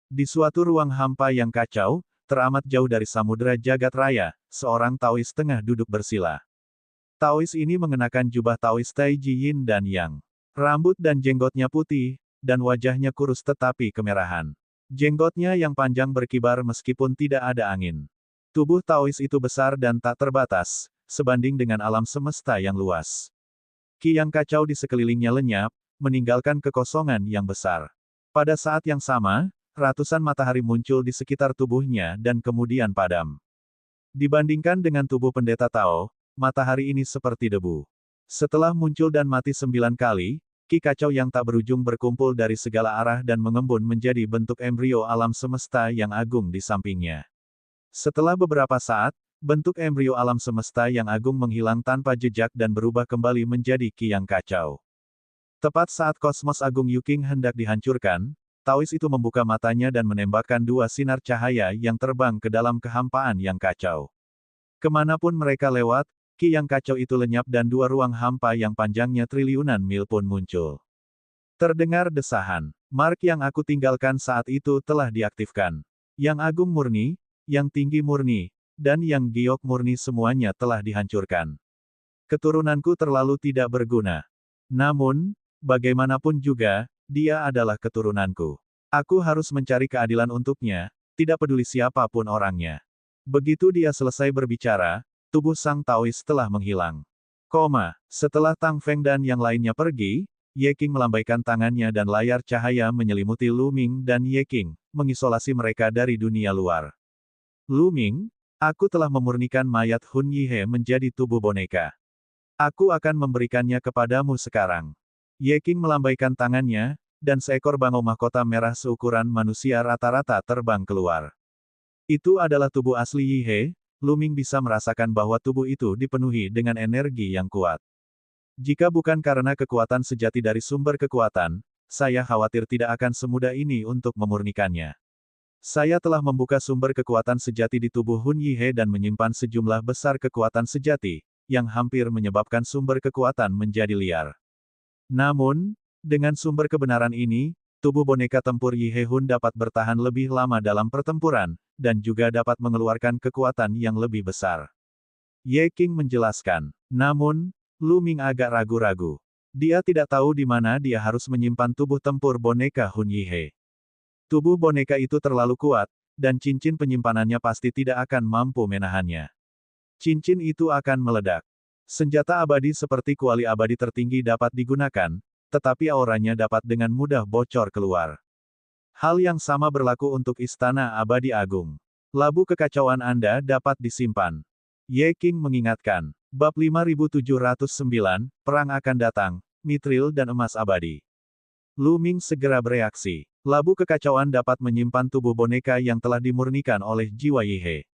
Speaker 1: Di suatu ruang hampa yang kacau, teramat jauh dari samudra jagat raya, seorang Taois tengah duduk bersila. Taois ini mengenakan jubah Taois Taiji Yin dan Yang. Rambut dan jenggotnya putih, dan wajahnya kurus tetapi kemerahan. Jenggotnya yang panjang berkibar meskipun tidak ada angin. Tubuh Taois itu besar dan tak terbatas, sebanding dengan alam semesta yang luas. Ki yang kacau di sekelilingnya lenyap, meninggalkan kekosongan yang besar. Pada saat yang sama, ratusan matahari muncul di sekitar tubuhnya dan kemudian padam. Dibandingkan dengan tubuh pendeta Tao, matahari ini seperti debu. Setelah muncul dan mati 9 kali, ki kacau yang tak berujung berkumpul dari segala arah dan mengembun menjadi bentuk embrio alam semesta yang agung di sampingnya. Setelah beberapa saat, bentuk embrio alam semesta yang agung menghilang tanpa jejak dan berubah kembali menjadi ki yang kacau. Tepat saat kosmos agung Yuking hendak dihancurkan, Taois itu membuka matanya dan menembakkan 2 sinar cahaya yang terbang ke dalam kehampaan yang kacau. Kemanapun mereka lewat, ki yang kacau itu lenyap dan 2 ruang hampa yang panjangnya triliunan mil pun muncul. Terdengar desahan. Mark yang aku tinggalkan saat itu telah diaktifkan. Yang agung murni, yang tinggi murni, dan yang giok murni semuanya telah dihancurkan. Keturunanku terlalu tidak berguna. Namun, bagaimanapun juga, dia adalah keturunanku. Aku harus mencari keadilan untuknya, tidak peduli siapapun orangnya. Begitu dia selesai berbicara, tubuh sang Taois telah menghilang. Setelah Tang Feng dan yang lainnya pergi, Ye King melambaikan tangannya dan layar cahaya menyelimuti Lu Ming dan Ye King, mengisolasi mereka dari dunia luar. Lu Ming, aku telah memurnikan mayat Hun Yihe menjadi tubuh boneka. Aku akan memberikannya kepadamu sekarang. Ye King melambaikan tangannya, dan seekor bangau mahkota merah seukuran manusia rata-rata terbang keluar. Itu adalah tubuh asli Yihe. Lu Ming bisa merasakan bahwa tubuh itu dipenuhi dengan energi yang kuat. Jika bukan karena kekuatan sejati dari sumber kekuatan, saya khawatir tidak akan semudah ini untuk memurnikannya. Saya telah membuka sumber kekuatan sejati di tubuh Hun Yihe dan menyimpan sejumlah besar kekuatan sejati, yang hampir menyebabkan sumber kekuatan menjadi liar. Namun, dengan sumber kebenaran ini, tubuh boneka tempur Yihe Hun dapat bertahan lebih lama dalam pertempuran, dan juga dapat mengeluarkan kekuatan yang lebih besar. Ye King menjelaskan. Namun, Lu Ming agak ragu-ragu. Dia tidak tahu di mana dia harus menyimpan tubuh tempur boneka Hun Yihe. Tubuh boneka itu terlalu kuat, dan cincin penyimpanannya pasti tidak akan mampu menahannya. Cincin itu akan meledak. Senjata abadi seperti kuali abadi tertinggi dapat digunakan, tetapi auranya dapat dengan mudah bocor keluar. Hal yang sama berlaku untuk Istana Abadi Agung. Labu kekacauan Anda dapat disimpan. Ye King mengingatkan. Bab 5709, Perang akan datang, Mithril dan Emas Abadi. Lu Ming segera bereaksi. Labu kekacauan dapat menyimpan tubuh boneka yang telah dimurnikan oleh jiwa Yihe.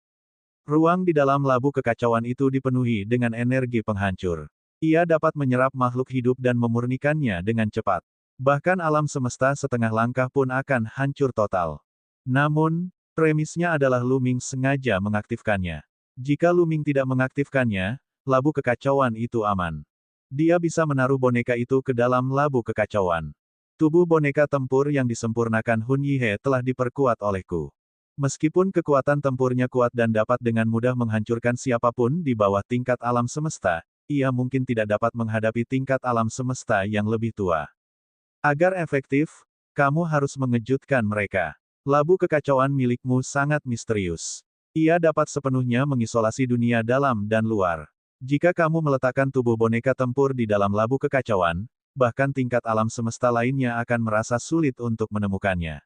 Speaker 1: Ruang di dalam labu kekacauan itu dipenuhi dengan energi penghancur. Ia dapat menyerap makhluk hidup dan memurnikannya dengan cepat. Bahkan alam semesta setengah langkah pun akan hancur total. Namun, premisnya adalah Lu Ming sengaja mengaktifkannya. Jika Lu Ming tidak mengaktifkannya, labu kekacauan itu aman. Dia bisa menaruh boneka itu ke dalam labu kekacauan. Tubuh boneka tempur yang disempurnakan Hun Yihe telah diperkuat olehku. Meskipun kekuatan tempurnya kuat dan dapat dengan mudah menghancurkan siapapun di bawah tingkat alam semesta, ia mungkin tidak dapat menghadapi tingkat alam semesta yang lebih tua. Agar efektif, kamu harus mengejutkan mereka. Labu kekacauan milikmu sangat misterius. Ia dapat sepenuhnya mengisolasi dunia dalam dan luar. Jika kamu meletakkan tubuh boneka tempur di dalam labu kekacauan, bahkan tingkat alam semesta lainnya akan merasa sulit untuk menemukannya.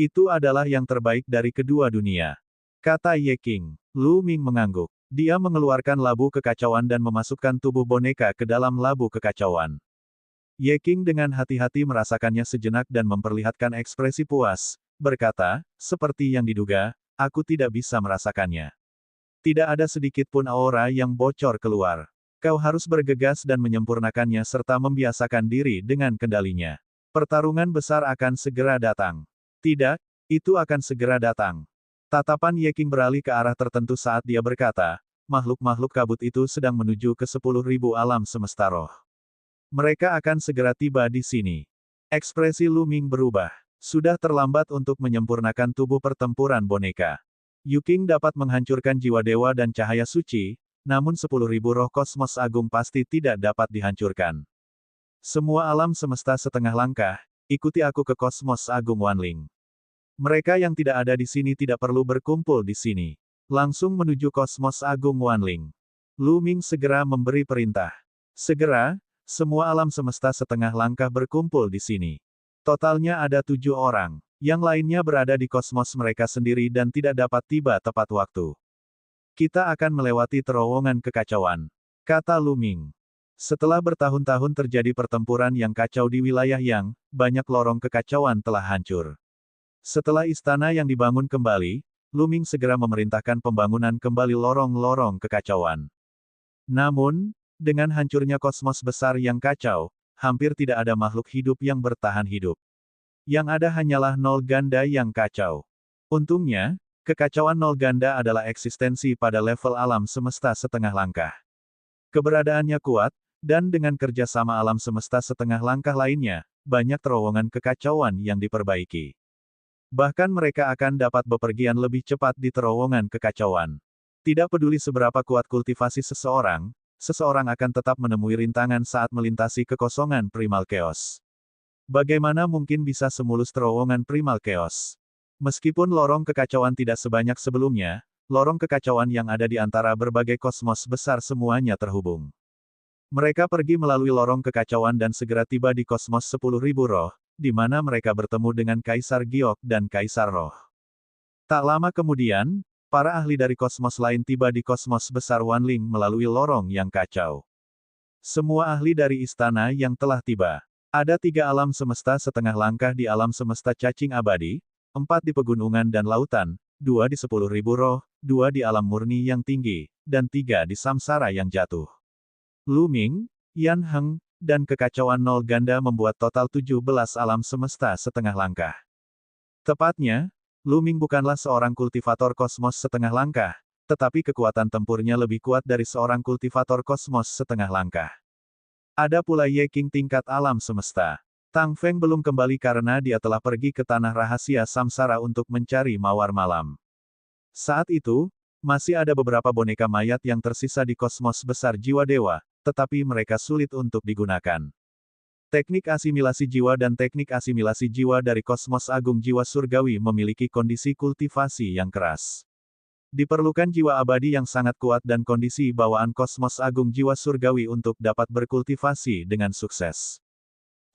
Speaker 1: Itu adalah yang terbaik dari kedua dunia. Kata Ye King. Lu Ming mengangguk. Dia mengeluarkan labu kekacauan dan memasukkan tubuh boneka ke dalam labu kekacauan. Ye King dengan hati-hati merasakannya sejenak dan memperlihatkan ekspresi puas, berkata, seperti yang diduga, aku tidak bisa merasakannya. Tidak ada sedikit pun aura yang bocor keluar. Kau harus bergegas dan menyempurnakannya serta membiasakan diri dengan kendalinya. Pertarungan besar akan segera datang. Tidak, itu akan segera datang. Tatapan Ye King beralih ke arah tertentu saat dia berkata, makhluk-makhluk kabut itu sedang menuju ke 10.000 alam semesta roh. Mereka akan segera tiba di sini. Ekspresi Lu Ming berubah. Sudah terlambat untuk menyempurnakan tubuh pertempuran boneka. Yu King dapat menghancurkan jiwa dewa dan cahaya suci, namun 10.000 roh kosmos agung pasti tidak dapat dihancurkan. Semua alam semesta setengah langkah, ikuti aku ke kosmos agung Wanling. Mereka yang tidak ada di sini tidak perlu berkumpul di sini. Langsung menuju kosmos agung Wanling. Lu Ming segera memberi perintah. Segera, semua alam semesta setengah langkah berkumpul di sini. Totalnya ada 7 orang. Yang lainnya berada di kosmos mereka sendiri dan tidak dapat tiba tepat waktu. Kita akan melewati terowongan kekacauan, kata Lu Ming. Setelah bertahun-tahun terjadi pertempuran yang kacau di wilayah yang, banyak lorong kekacauan telah hancur. Setelah istana yang dibangun kembali, Lu Ming segera memerintahkan pembangunan kembali lorong-lorong kekacauan. Namun, dengan hancurnya kosmos besar yang kacau, hampir tidak ada makhluk hidup yang bertahan hidup. Yang ada hanyalah nol ganda yang kacau. Untungnya, kekacauan nol ganda adalah eksistensi pada level alam semesta setengah langkah. Keberadaannya kuat, dan dengan kerjasama alam semesta setengah langkah lainnya, banyak terowongan kekacauan yang diperbaiki. Bahkan mereka akan dapat bepergian lebih cepat di terowongan kekacauan. Tidak peduli seberapa kuat kultivasi seseorang, seseorang akan tetap menemui rintangan saat melintasi kekosongan primal chaos. Bagaimana mungkin bisa semulus terowongan primal chaos? Meskipun lorong kekacauan tidak sebanyak sebelumnya, lorong kekacauan yang ada di antara berbagai kosmos besar semuanya terhubung. Mereka pergi melalui lorong kekacauan dan segera tiba di kosmos 10.000 roh, di mana mereka bertemu dengan Kaisar Giok dan Kaisar Roh. Tak lama kemudian, para ahli dari kosmos lain tiba di kosmos besar Wanling melalui lorong yang kacau. Semua ahli dari istana yang telah tiba. Ada 3 alam semesta setengah langkah di alam semesta cacing abadi, 4 di pegunungan dan lautan, 2 di 10.000 roh, 2 di alam murni yang tinggi, dan 3 di samsara yang jatuh. Lu Ming, Yan Heng, dan kekacauan nol ganda membuat total 17 alam semesta setengah langkah. Tepatnya, Lu Ming bukanlah seorang kultivator kosmos setengah langkah, tetapi kekuatan tempurnya lebih kuat dari seorang kultivator kosmos setengah langkah. Ada pula Ye King tingkat alam semesta. Tang Feng belum kembali karena dia telah pergi ke tanah rahasia samsara untuk mencari mawar malam. Saat itu, masih ada beberapa boneka mayat yang tersisa di kosmos besar jiwa dewa, tetapi mereka sulit untuk digunakan. Teknik asimilasi jiwa dan teknik asimilasi jiwa dari kosmos agung jiwa surgawi memiliki kondisi kultivasi yang keras. Diperlukan jiwa abadi yang sangat kuat dan kondisi bawaan kosmos agung jiwa surgawi untuk dapat berkultivasi dengan sukses.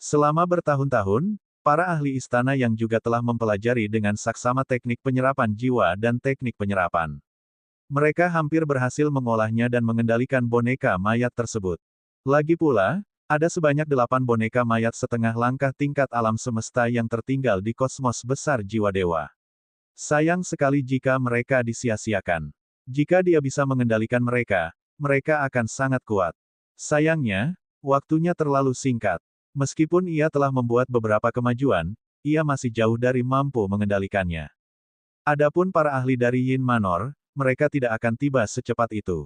Speaker 1: Selama bertahun-tahun, para ahli istana yang juga telah mempelajari dengan saksama teknik penyerapan jiwa dan teknik penyerapan. Mereka hampir berhasil mengolahnya dan mengendalikan boneka mayat tersebut. Lagi pula, ada sebanyak 8 boneka mayat setengah langkah tingkat alam semesta yang tertinggal di kosmos besar jiwa dewa. Sayang sekali jika mereka disia-siakan. Jika dia bisa mengendalikan mereka, mereka akan sangat kuat. Sayangnya, waktunya terlalu singkat. Meskipun ia telah membuat beberapa kemajuan, ia masih jauh dari mampu mengendalikannya. Adapun para ahli dari Yin Manor, mereka tidak akan tiba secepat itu.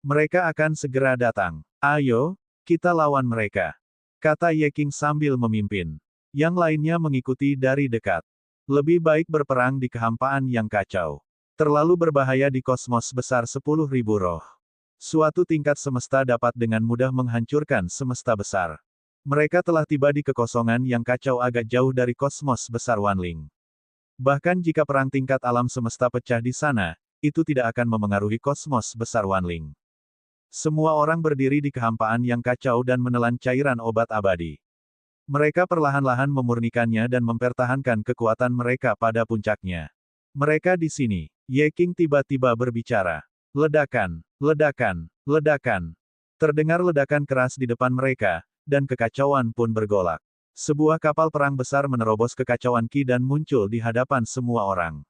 Speaker 1: Mereka akan segera datang. Ayo, kita lawan mereka, kata Ye King sambil memimpin. Yang lainnya mengikuti dari dekat. Lebih baik berperang di kehampaan yang kacau. Terlalu berbahaya di kosmos besar 10.000 roh. Suatu tingkat semesta dapat dengan mudah menghancurkan semesta besar. Mereka telah tiba di kekosongan yang kacau agak jauh dari kosmos besar Wanling. Bahkan jika perang tingkat alam semesta pecah di sana, itu tidak akan memengaruhi kosmos besar Wanling. Semua orang berdiri di kehampaan yang kacau dan menelan cairan obat abadi. Mereka perlahan-lahan memurnikannya dan mempertahankan kekuatan mereka pada puncaknya. Mereka di sini. Ye King tiba-tiba berbicara. Ledakan, ledakan, ledakan. Terdengar ledakan keras di depan mereka, dan kekacauan pun bergolak. Sebuah kapal perang besar menerobos kekacauan Qi dan muncul di hadapan semua orang.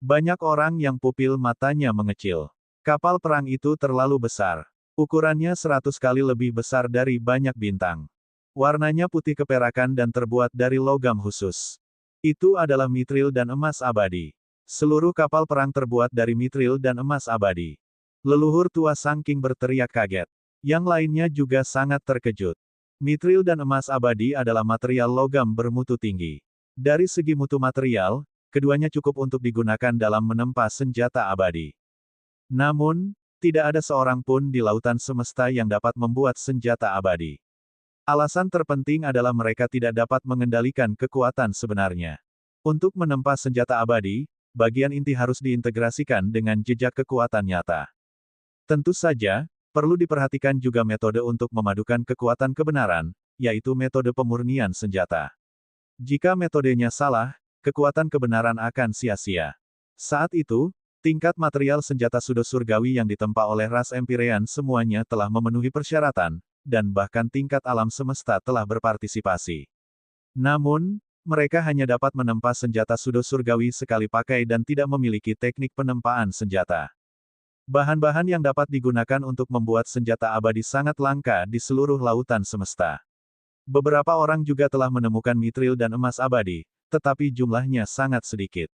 Speaker 1: Banyak orang yang pupil matanya mengecil. Kapal perang itu terlalu besar. Ukurannya 100 kali lebih besar dari banyak bintang. Warnanya putih keperakan dan terbuat dari logam khusus. Itu adalah mitril dan emas abadi. Seluruh kapal perang terbuat dari mitril dan emas abadi. Leluhur tua Sang King berteriak kaget. Yang lainnya juga sangat terkejut. Mitril dan emas abadi adalah material logam bermutu tinggi. Dari segi mutu material, keduanya cukup untuk digunakan dalam menempa senjata abadi. Namun, tidak ada seorang pun di lautan semesta yang dapat membuat senjata abadi. Alasan terpenting adalah mereka tidak dapat mengendalikan kekuatan sebenarnya. Untuk menempa senjata abadi, bagian inti harus diintegrasikan dengan jejak kekuatan nyata. Tentu saja, perlu diperhatikan juga metode untuk memadukan kekuatan kebenaran, yaitu metode pemurnian senjata. Jika metodenya salah, kekuatan kebenaran akan sia-sia. Saat itu, tingkat material senjata sudo surgawi yang ditempa oleh ras Empyrean semuanya telah memenuhi persyaratan, dan bahkan tingkat alam semesta telah berpartisipasi. Namun, mereka hanya dapat menempa senjata sudo surgawi sekali pakai dan tidak memiliki teknik penempaan senjata. Bahan-bahan yang dapat digunakan untuk membuat senjata abadi sangat langka di seluruh lautan semesta. Beberapa orang juga telah menemukan mitril dan emas abadi, tetapi jumlahnya sangat sedikit.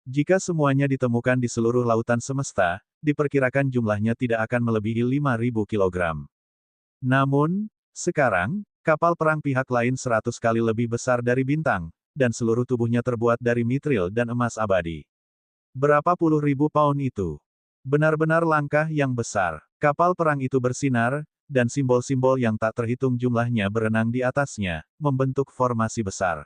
Speaker 1: Jika semuanya ditemukan di seluruh lautan semesta, diperkirakan jumlahnya tidak akan melebihi 5.000 kilogram. Namun, sekarang, kapal perang pihak lain 100 kali lebih besar dari bintang, dan seluruh tubuhnya terbuat dari mitril dan emas abadi. Berapa puluh ribu pound itu? Benar-benar langkah yang besar. Kapal perang itu bersinar, dan simbol-simbol yang tak terhitung jumlahnya berenang di atasnya, membentuk formasi besar.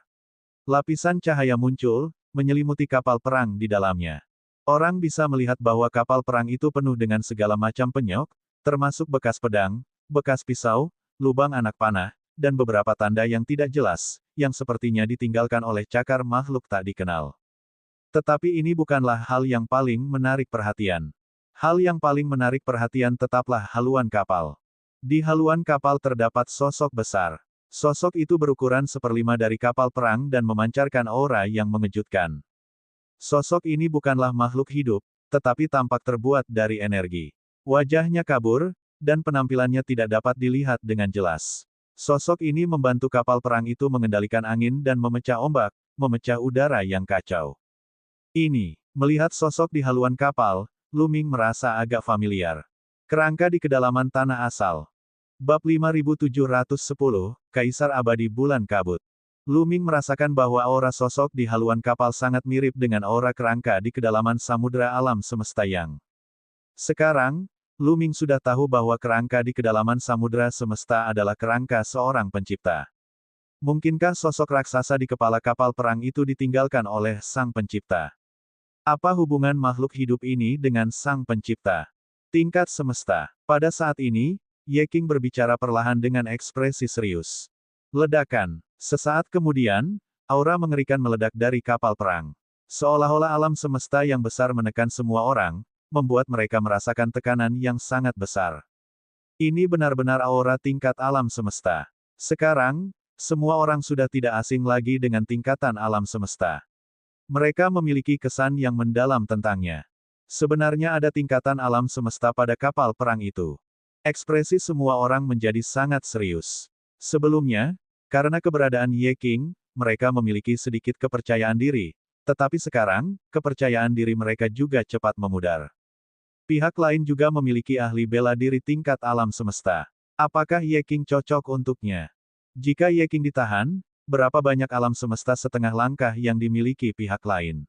Speaker 1: Lapisan cahaya muncul, menyelimuti kapal perang di dalamnya. Orang bisa melihat bahwa kapal perang itu penuh dengan segala macam penyok, termasuk bekas pedang, bekas pisau, lubang anak panah, dan beberapa tanda yang tidak jelas, yang sepertinya ditinggalkan oleh cakar makhluk tak dikenal. Tetapi ini bukanlah hal yang paling menarik perhatian. Hal yang paling menarik perhatian tetaplah haluan kapal. Di haluan kapal terdapat sosok besar. Sosok itu berukuran 1/5 dari kapal perang dan memancarkan aura yang mengejutkan. Sosok ini bukanlah makhluk hidup, tetapi tampak terbuat dari energi. Wajahnya kabur, dan penampilannya tidak dapat dilihat dengan jelas. Sosok ini membantu kapal perang itu mengendalikan angin dan memecah ombak, memecah udara yang kacau. Melihat sosok di haluan kapal, Lu Ming merasa agak familiar. Kerangka di kedalaman tanah asal. Bab 5710, Kaisar Abadi Bulan Kabut. Lu Ming merasakan bahwa aura sosok di haluan kapal sangat mirip dengan aura kerangka di kedalaman samudera alam semesta yang. Sekarang, Lu Ming sudah tahu bahwa kerangka di kedalaman samudera semesta adalah kerangka seorang pencipta. Mungkinkah sosok raksasa di kepala kapal perang itu ditinggalkan oleh Sang Pencipta? Apa hubungan makhluk hidup ini dengan Sang Pencipta? Tingkat semesta. Pada saat ini, Ye King berbicara perlahan dengan ekspresi serius. Ledakan. Sesaat kemudian, aura mengerikan meledak dari kapal perang. Seolah-olah alam semesta yang besar menekan semua orang, membuat mereka merasakan tekanan yang sangat besar. Ini benar-benar aura tingkat alam semesta. Sekarang, semua orang sudah tidak asing lagi dengan tingkatan alam semesta. Mereka memiliki kesan yang mendalam tentangnya. Sebenarnya ada tingkatan alam semesta pada kapal perang itu. Ekspresi semua orang menjadi sangat serius. Sebelumnya, karena keberadaan Ye King, mereka memiliki sedikit kepercayaan diri, tetapi sekarang, kepercayaan diri mereka juga cepat memudar. Pihak lain juga memiliki ahli bela diri tingkat alam semesta. Apakah Ye King cocok untuknya? Jika Ye King ditahan, berapa banyak alam semesta setengah langkah yang dimiliki pihak lain?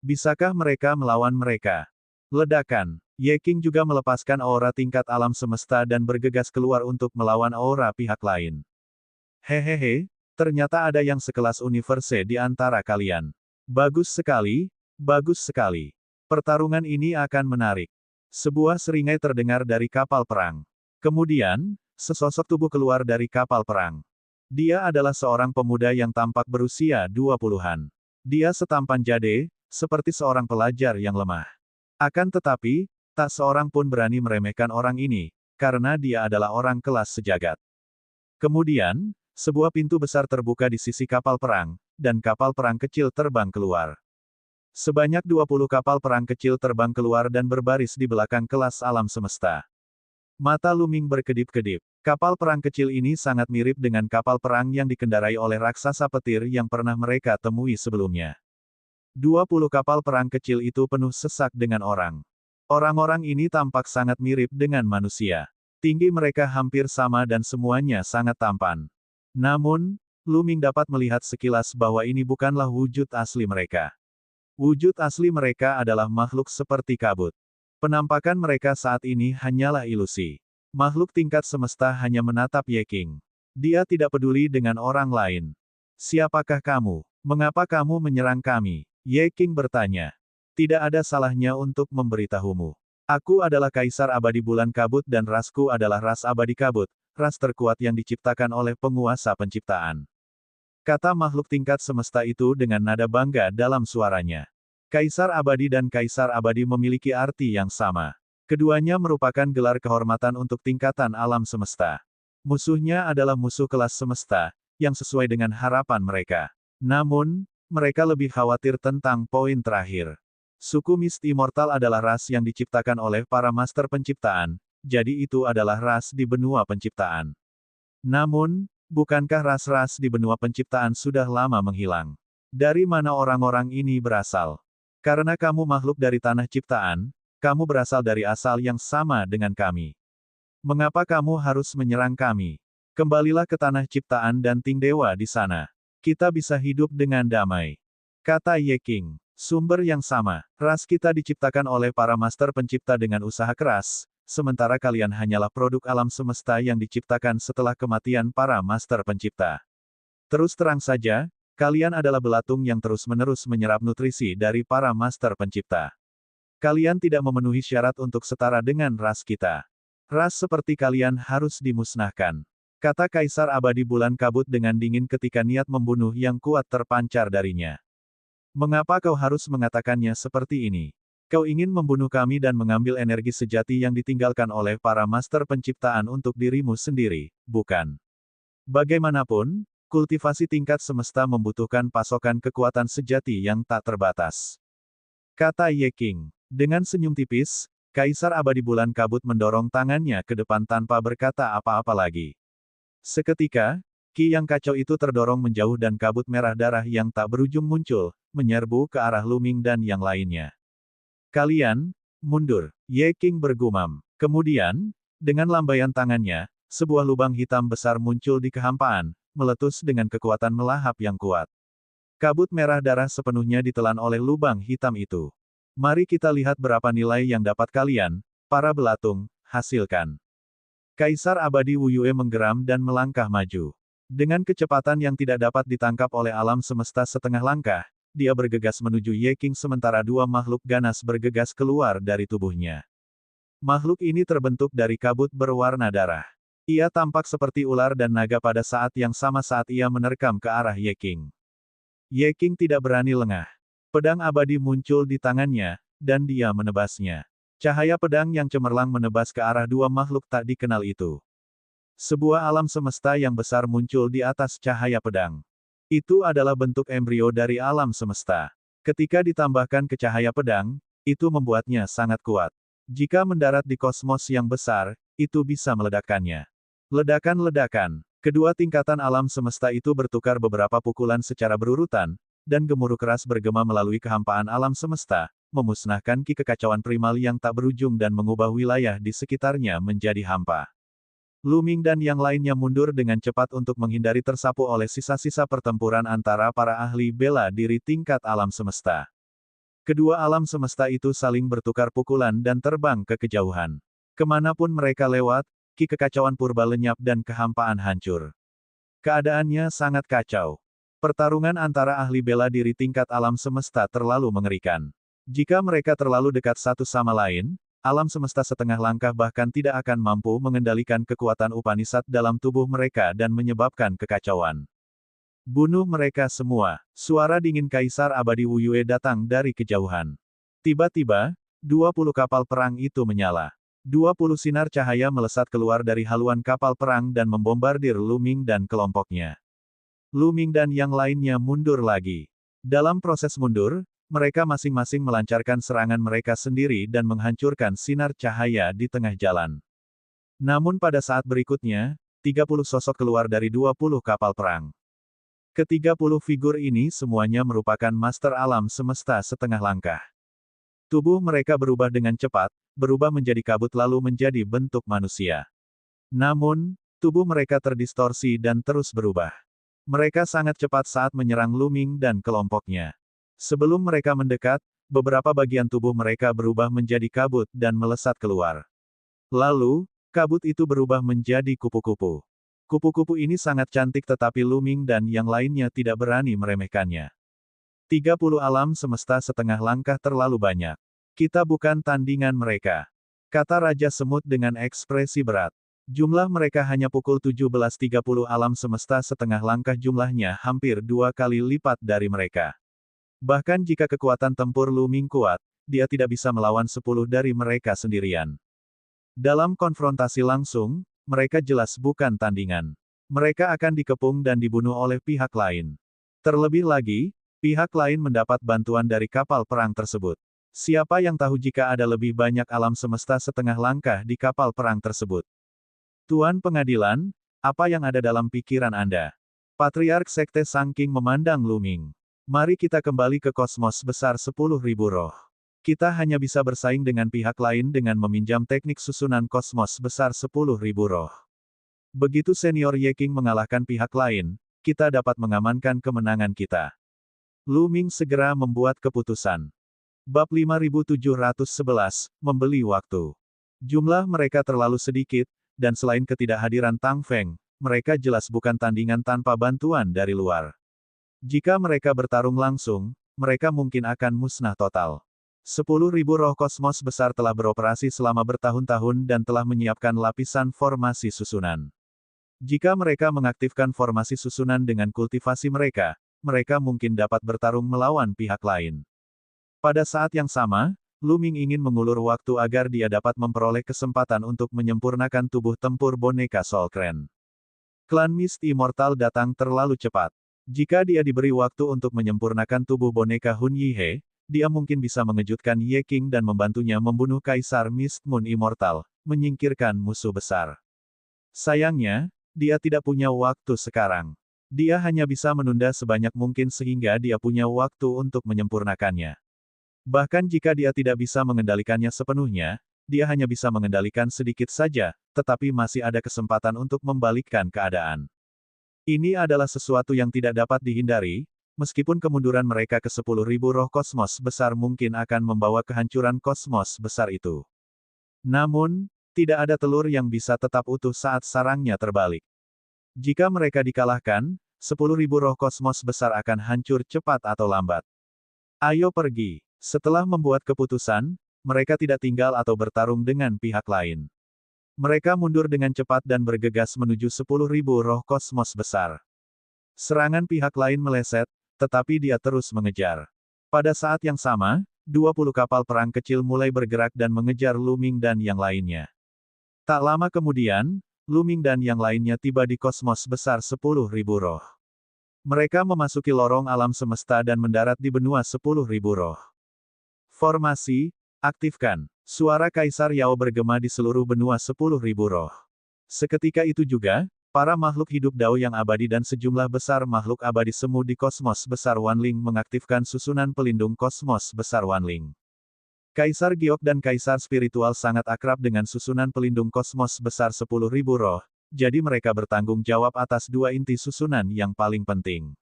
Speaker 1: Bisakah mereka melawan mereka? Ledakan. Ye King juga melepaskan aura tingkat alam semesta dan bergegas keluar untuk melawan aura pihak lain. Hehehe, ternyata ada yang sekelas universe di antara kalian. Bagus sekali, bagus sekali. Pertarungan ini akan menarik. Sebuah seringai terdengar dari kapal perang. Kemudian, sesosok tubuh keluar dari kapal perang. Dia adalah seorang pemuda yang tampak berusia 20-an. Dia setampan jade, seperti seorang pelajar yang lemah. Akan tetapi, tak seorang pun berani meremehkan orang ini, karena dia adalah orang kelas sejagat. Kemudian, sebuah pintu besar terbuka di sisi kapal perang, dan kapal perang kecil terbang keluar. Sebanyak 20 kapal perang kecil terbang keluar dan berbaris di belakang kelas alam semesta. Mata Luming berkedip-kedip. Kapal perang kecil ini sangat mirip dengan kapal perang yang dikendarai oleh raksasa petir yang pernah mereka temui sebelumnya. 20 kapal perang kecil itu penuh sesak dengan orang. Orang-orang ini tampak sangat mirip dengan manusia. Tinggi mereka hampir sama dan semuanya sangat tampan. Namun, Luming dapat melihat sekilas bahwa ini bukanlah wujud asli mereka. Wujud asli mereka adalah makhluk seperti kabut. Penampakan mereka saat ini hanyalah ilusi. Makhluk tingkat semesta hanya menatap Ye King. Dia tidak peduli dengan orang lain. Siapakah kamu? Mengapa kamu menyerang kami? Ye King bertanya. Tidak ada salahnya untuk memberitahumu. Aku adalah Kaisar Abadi Bulan Kabut dan rasku adalah ras abadi kabut, ras terkuat yang diciptakan oleh penguasa penciptaan. Kata makhluk tingkat semesta itu dengan nada bangga dalam suaranya. Kaisar Abadi dan Kaisar Abadi memiliki arti yang sama. Keduanya merupakan gelar kehormatan untuk tingkatan alam semesta. Musuhnya adalah musuh kelas semesta, yang sesuai dengan harapan mereka. Namun, mereka lebih khawatir tentang poin terakhir. Suku Mist Immortal adalah ras yang diciptakan oleh para master penciptaan, jadi itu adalah ras di benua penciptaan. Namun, bukankah ras-ras di benua penciptaan sudah lama menghilang? Dari mana orang-orang ini berasal? Karena kamu makhluk dari tanah ciptaan, kamu berasal dari asal yang sama dengan kami. Mengapa kamu harus menyerang kami? Kembalilah ke tanah ciptaan dan Ting Dewa di sana. Kita bisa hidup dengan damai. Kata Ye King. Sumber yang sama. Ras kita diciptakan oleh para master pencipta dengan usaha keras, sementara kalian hanyalah produk alam semesta yang diciptakan setelah kematian para master pencipta. Terus terang saja, kalian adalah belatung yang terus-menerus menyerap nutrisi dari para master pencipta. Kalian tidak memenuhi syarat untuk setara dengan ras kita. Ras seperti kalian harus dimusnahkan. Kata Kaisar Abadi Bulan Kabut dengan dingin ketika niat membunuh yang kuat terpancar darinya. Mengapa kau harus mengatakannya seperti ini? Kau ingin membunuh kami dan mengambil energi sejati yang ditinggalkan oleh para master penciptaan untuk dirimu sendiri, bukan? Bagaimanapun, kultivasi tingkat semesta membutuhkan pasokan kekuatan sejati yang tak terbatas. Kata Ye King. Dengan senyum tipis, Kaisar Abadi Bulan Kabut mendorong tangannya ke depan tanpa berkata apa-apa lagi. Seketika, ki yang kacau itu terdorong menjauh dan kabut merah darah yang tak berujung muncul, menyerbu ke arah Luming dan yang lainnya. Kalian, mundur, Ye King bergumam. Kemudian, dengan lambaian tangannya, sebuah lubang hitam besar muncul di kehampaan, meletus dengan kekuatan melahap yang kuat. Kabut merah darah sepenuhnya ditelan oleh lubang hitam itu. Mari kita lihat berapa nilai yang dapat kalian, para belatung, hasilkan. Kaisar Abadi Wu Yue menggeram dan melangkah maju. Dengan kecepatan yang tidak dapat ditangkap oleh alam semesta setengah langkah, dia bergegas menuju Ye King sementara dua makhluk ganas bergegas keluar dari tubuhnya. Makhluk ini terbentuk dari kabut berwarna darah. Ia tampak seperti ular dan naga pada saat yang sama saat ia menerkam ke arah Ye King. Ye King tidak berani lengah. Pedang abadi muncul di tangannya, dan dia menebasnya. Cahaya pedang yang cemerlang menebas ke arah dua makhluk tak dikenal itu. Sebuah alam semesta yang besar muncul di atas cahaya pedang. Itu adalah bentuk embrio dari alam semesta. Ketika ditambahkan ke cahaya pedang, itu membuatnya sangat kuat. Jika mendarat di kosmos yang besar, itu bisa meledakkannya. Ledakan-ledakan. Kedua tingkatan alam semesta itu bertukar beberapa pukulan secara berurutan, dan gemuruh keras bergema melalui kehampaan alam semesta, memusnahkan ki kekacauan primal yang tak berujung dan mengubah wilayah di sekitarnya menjadi hampa. Luming dan yang lainnya mundur dengan cepat untuk menghindari tersapu oleh sisa-sisa pertempuran antara para ahli bela diri tingkat alam semesta. Kedua alam semesta itu saling bertukar pukulan dan terbang ke kejauhan. Kemanapun mereka lewat, ki kekacauan purba lenyap dan kehampaan hancur. Keadaannya sangat kacau. Pertarungan antara ahli bela diri tingkat alam semesta terlalu mengerikan. Jika mereka terlalu dekat satu sama lain, alam semesta setengah langkah bahkan tidak akan mampu mengendalikan kekuatan Upanishad dalam tubuh mereka dan menyebabkan kekacauan. Bunuh mereka semua. Suara dingin Kaisar Abadi Wu Yue datang dari kejauhan. Tiba-tiba, 20 kapal perang itu menyala. 20 sinar cahaya melesat keluar dari haluan kapal perang dan membombardir Lu Ming dan kelompoknya. Lu Ming dan yang lainnya mundur lagi. Dalam proses mundur, mereka masing-masing melancarkan serangan mereka sendiri dan menghancurkan sinar cahaya di tengah jalan. Namun pada saat berikutnya, 30 sosok keluar dari 20 kapal perang. Ke-30 figur ini semuanya merupakan master alam semesta setengah langkah. Tubuh mereka berubah dengan cepat, berubah menjadi kabut lalu menjadi bentuk manusia. Namun, tubuh mereka terdistorsi dan terus berubah. Mereka sangat cepat saat menyerang Lu Ming dan kelompoknya. Sebelum mereka mendekat, beberapa bagian tubuh mereka berubah menjadi kabut dan melesat keluar. Lalu, kabut itu berubah menjadi kupu-kupu. Kupu-kupu ini sangat cantik tetapi Lu Ming dan yang lainnya tidak berani meremehkannya. 30 alam semesta setengah langkah terlalu banyak. Kita bukan tandingan mereka, kata Raja Semut dengan ekspresi berat. Jumlah mereka hanya pukul 17.30 alam semesta setengah langkah jumlahnya hampir 2 kali lipat dari mereka. Bahkan jika kekuatan tempur Lu Ming kuat, dia tidak bisa melawan 10 dari mereka sendirian. Dalam konfrontasi langsung, mereka jelas bukan tandingan. Mereka akan dikepung dan dibunuh oleh pihak lain. Terlebih lagi, pihak lain mendapat bantuan dari kapal perang tersebut. Siapa yang tahu jika ada lebih banyak alam semesta setengah langkah di kapal perang tersebut? Tuan Pengadilan, apa yang ada dalam pikiran Anda? Patriark Sekte Sangking memandang Lu Ming. Mari kita kembali ke kosmos besar 10.000 roh. Kita hanya bisa bersaing dengan pihak lain dengan meminjam teknik susunan kosmos besar 10.000 roh. Begitu senior Yeking mengalahkan pihak lain, kita dapat mengamankan kemenangan kita. Lu Ming segera membuat keputusan. Bab 5711, Membeli Waktu. Jumlah mereka terlalu sedikit, dan selain ketidakhadiran Tang Feng, mereka jelas bukan tandingan tanpa bantuan dari luar. Jika mereka bertarung langsung, mereka mungkin akan musnah total. 10.000 roh kosmos besar telah beroperasi selama bertahun-tahun dan telah menyiapkan lapisan formasi susunan. Jika mereka mengaktifkan formasi susunan dengan kultivasi mereka, mereka mungkin dapat bertarung melawan pihak lain. Pada saat yang sama, Lu Ming ingin mengulur waktu agar dia dapat memperoleh kesempatan untuk menyempurnakan tubuh tempur boneka Soul Crane. Klan Mist Immortal datang terlalu cepat. Jika dia diberi waktu untuk menyempurnakan tubuh boneka Hun Yihe, dia mungkin bisa mengejutkan Ye King dan membantunya membunuh Kaisar Mist Moon Immortal, menyingkirkan musuh besar. Sayangnya, dia tidak punya waktu sekarang. Dia hanya bisa menunda sebanyak mungkin sehingga dia punya waktu untuk menyempurnakannya. Bahkan jika dia tidak bisa mengendalikannya sepenuhnya, dia hanya bisa mengendalikan sedikit saja, tetapi masih ada kesempatan untuk membalikkan keadaan. Ini adalah sesuatu yang tidak dapat dihindari. Meskipun kemunduran mereka ke 10.000 roh kosmos besar mungkin akan membawa kehancuran kosmos besar itu. Namun, tidak ada telur yang bisa tetap utuh saat sarangnya terbalik. Jika mereka dikalahkan, 10.000 roh kosmos besar akan hancur cepat atau lambat. Ayo pergi. Setelah membuat keputusan, mereka tidak tinggal atau bertarung dengan pihak lain. Mereka mundur dengan cepat dan bergegas menuju 10.000 roh kosmos besar. Serangan pihak lain meleset, tetapi dia terus mengejar. Pada saat yang sama, 20 kapal perang kecil mulai bergerak dan mengejar Lu Ming dan yang lainnya. Tak lama kemudian, Lu Ming dan yang lainnya tiba di kosmos besar 10.000 roh. Mereka memasuki lorong alam semesta dan mendarat di benua 10.000 roh. Formasi, aktifkan. Suara Kaisar Yao bergema di seluruh benua 10.000 roh. Seketika itu juga, para makhluk hidup Dao yang abadi dan sejumlah besar makhluk abadi semu di kosmos besar Wanling mengaktifkan susunan pelindung kosmos besar Wanling. Kaisar Giok dan Kaisar Spiritual sangat akrab dengan susunan pelindung kosmos besar 10.000 roh, jadi mereka bertanggung jawab atas dua inti susunan yang paling penting.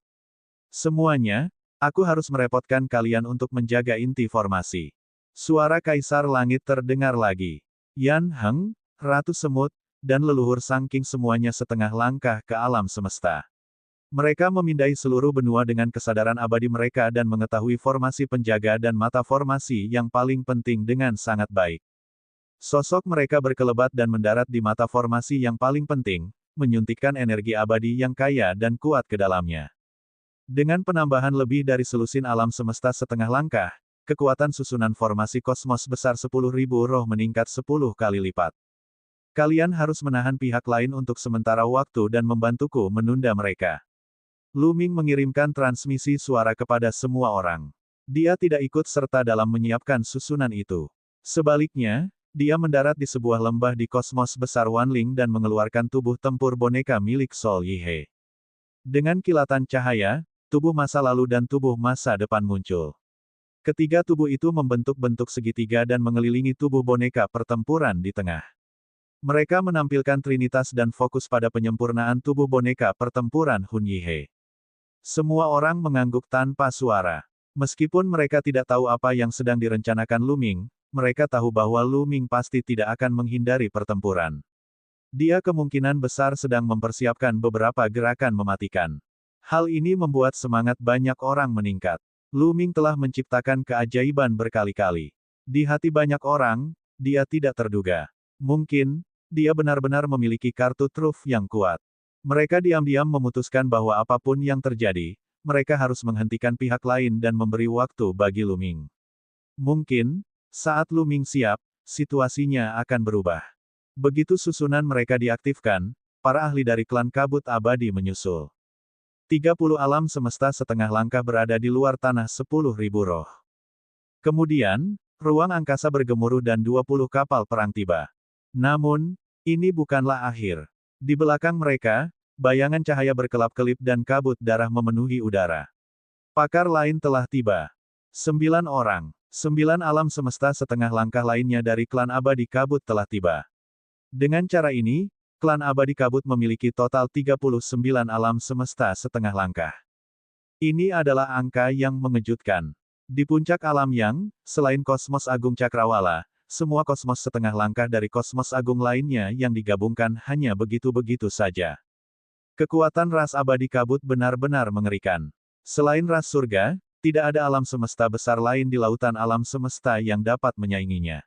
Speaker 1: Semuanya, aku harus merepotkan kalian untuk menjaga inti formasi. Suara Kaisar Langit terdengar lagi. Yan Heng, Ratu Semut, dan leluhur Sang King semuanya setengah langkah ke alam semesta. Mereka memindai seluruh benua dengan kesadaran abadi mereka dan mengetahui formasi penjaga dan mata formasi yang paling penting dengan sangat baik. Sosok mereka berkelebat dan mendarat di mata formasi yang paling penting, menyuntikkan energi abadi yang kaya dan kuat ke dalamnya. Dengan penambahan lebih dari selusin alam semesta setengah langkah, kekuatan susunan formasi kosmos besar 10.000 roh meningkat 10 kali lipat. Kalian harus menahan pihak lain untuk sementara waktu dan membantuku menunda mereka. Lu Ming mengirimkan transmisi suara kepada semua orang. Dia tidak ikut serta dalam menyiapkan susunan itu. Sebaliknya, dia mendarat di sebuah lembah di kosmos besar Wanling dan mengeluarkan tubuh tempur boneka milik Sol Yihe. Dengan kilatan cahaya, tubuh masa lalu dan tubuh masa depan muncul. Ketiga tubuh itu membentuk bentuk segitiga dan mengelilingi tubuh boneka pertempuran di tengah. Mereka menampilkan trinitas dan fokus pada penyempurnaan tubuh boneka pertempuran Hun Yihe. Semua orang mengangguk tanpa suara. Meskipun mereka tidak tahu apa yang sedang direncanakan Lu Ming, mereka tahu bahwa Lu Ming pasti tidak akan menghindari pertempuran. Dia kemungkinan besar sedang mempersiapkan beberapa gerakan mematikan. Hal ini membuat semangat banyak orang meningkat. Lu Ming telah menciptakan keajaiban berkali-kali. Di hati banyak orang, dia tidak terduga. Mungkin, dia benar-benar memiliki kartu truf yang kuat. Mereka diam-diam memutuskan bahwa apapun yang terjadi, mereka harus menghentikan pihak lain dan memberi waktu bagi Lu Ming. Mungkin, saat Lu Ming siap, situasinya akan berubah. Begitu susunan mereka diaktifkan, para ahli dari klan kabut abadi menyusul. 30 alam semesta setengah langkah berada di luar tanah 10.000 roh. Kemudian, ruang angkasa bergemuruh dan 20 kapal perang tiba. Namun, ini bukanlah akhir. Di belakang mereka, bayangan cahaya berkelap-kelip dan kabut darah memenuhi udara. Pakar lain telah tiba. 9 orang. 9 alam semesta setengah langkah lainnya dari klan abadi kabut telah tiba. Dengan cara ini, klan abadi kabut memiliki total 39 alam semesta setengah langkah. Ini adalah angka yang mengejutkan. Di puncak alam yang, selain kosmos agung cakrawala, semua kosmos setengah langkah dari kosmos agung lainnya yang digabungkan hanya begitu-begitu saja. Kekuatan ras abadi kabut benar-benar mengerikan. Selain ras surga, tidak ada alam semesta besar lain di lautan alam semesta yang dapat menyainginya.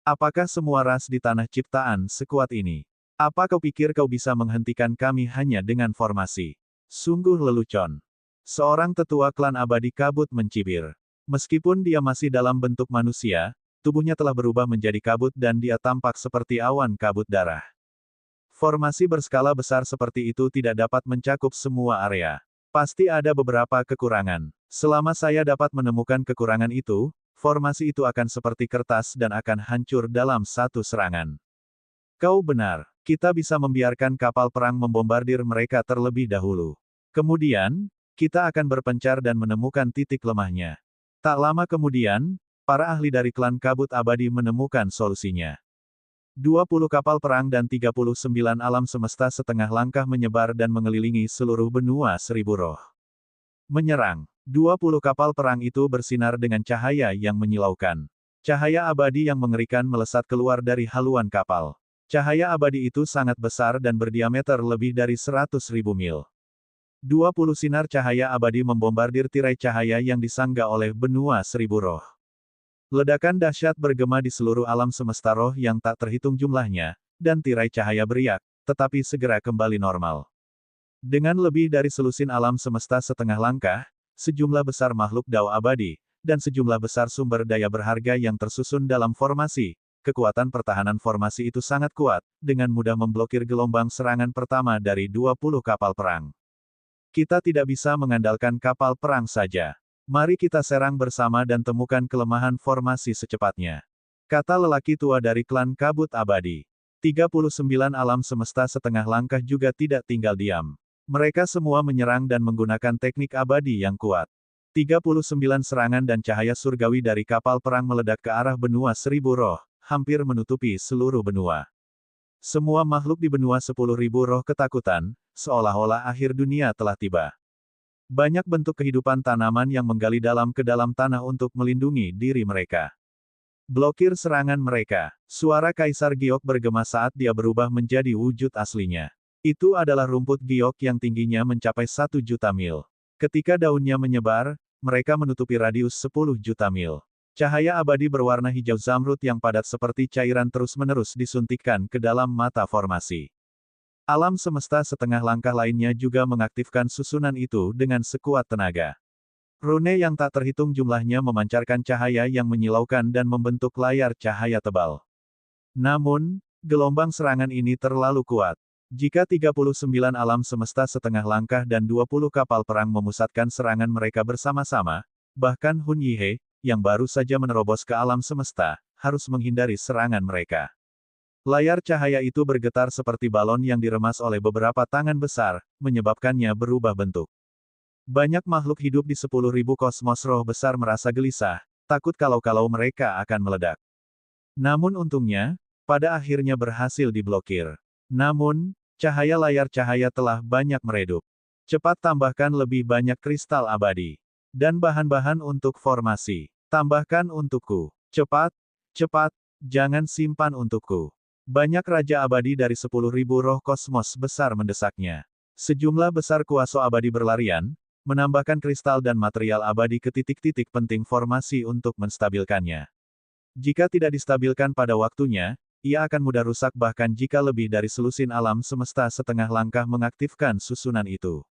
Speaker 1: Apakah semua ras di tanah ciptaan sekuat ini? Apa kau pikir kau bisa menghentikan kami hanya dengan formasi? Sungguh lelucon. Seorang tetua klan abadi kabut mencibir. Meskipun dia masih dalam bentuk manusia, tubuhnya telah berubah menjadi kabut dan dia tampak seperti awan kabut darah. Formasi berskala besar seperti itu tidak dapat mencakup semua area. Pasti ada beberapa kekurangan. Selama saya dapat menemukan kekurangan itu, formasi itu akan seperti kertas dan akan hancur dalam satu serangan. Kau benar. Kita bisa membiarkan kapal perang membombardir mereka terlebih dahulu. Kemudian, kita akan berpencar dan menemukan titik lemahnya. Tak lama kemudian, para ahli dari klan kabut abadi menemukan solusinya. 20 kapal perang dan 39 alam semesta setengah langkah menyebar dan mengelilingi seluruh benua 1000 roh. Menyerang. 20 kapal perang itu bersinar dengan cahaya yang menyilaukan. Cahaya abadi yang mengerikan melesat keluar dari haluan kapal. Cahaya abadi itu sangat besar dan berdiameter lebih dari 100.000 mil. 20 sinar cahaya abadi membombardir tirai cahaya yang disangga oleh benua 1000 roh. Ledakan dahsyat bergema di seluruh alam semesta roh yang tak terhitung jumlahnya, dan tirai cahaya beriak, tetapi segera kembali normal. Dengan lebih dari selusin alam semesta setengah langkah, sejumlah besar makhluk dao abadi, dan sejumlah besar sumber daya berharga yang tersusun dalam formasi, kekuatan pertahanan formasi itu sangat kuat, dengan mudah memblokir gelombang serangan pertama dari 20 kapal perang. Kita tidak bisa mengandalkan kapal perang saja. Mari kita serang bersama dan temukan kelemahan formasi secepatnya. Kata lelaki tua dari klan kabut abadi. 39 alam semesta setengah langkah juga tidak tinggal diam. Mereka semua menyerang dan menggunakan teknik abadi yang kuat. 39 serangan dan cahaya surgawi dari kapal perang meledak ke arah benua 1000 roh, hampir menutupi seluruh benua. Semua makhluk di benua 10.000 roh ketakutan, seolah-olah akhir dunia telah tiba. Banyak bentuk kehidupan tanaman yang menggali dalam ke dalam tanah untuk melindungi diri mereka. Blokir serangan mereka. Suara Kaisar Giok bergema saat dia berubah menjadi wujud aslinya. Itu adalah rumput giok yang tingginya mencapai 1 juta mil. Ketika daunnya menyebar, mereka menutupi radius 10 juta mil. Cahaya abadi berwarna hijau zamrud yang padat seperti cairan terus-menerus disuntikkan ke dalam mata formasi. Alam semesta setengah langkah lainnya juga mengaktifkan susunan itu dengan sekuat tenaga. Rune yang tak terhitung jumlahnya memancarkan cahaya yang menyilaukan dan membentuk layar cahaya tebal. Namun, gelombang serangan ini terlalu kuat. Jika 39 alam semesta setengah langkah dan 20 kapal perang memusatkan serangan mereka bersama-sama, bahkan Hun Yihe, yang baru saja menerobos ke alam semesta, harus menghindari serangan mereka. Layar cahaya itu bergetar seperti balon yang diremas oleh beberapa tangan besar, menyebabkannya berubah bentuk. Banyak makhluk hidup di 10.000 kosmos roh besar merasa gelisah, takut kalau mereka akan meledak. Namun untungnya, pada akhirnya berhasil diblokir. Namun, cahaya layar cahaya telah banyak meredup. Cepat tambahkan lebih banyak kristal abadi. Dan bahan-bahan untuk formasi. Tambahkan untukku. Cepat, cepat, jangan simpan untukku. Banyak raja abadi dari 10.000 roh kosmos besar mendesaknya. Sejumlah besar kuasa abadi berlarian, menambahkan kristal dan material abadi ke titik-titik penting formasi untuk menstabilkannya. Jika tidak distabilkan pada waktunya, ia akan mudah rusak bahkan jika lebih dari selusin alam semesta setengah langkah mengaktifkan susunan itu.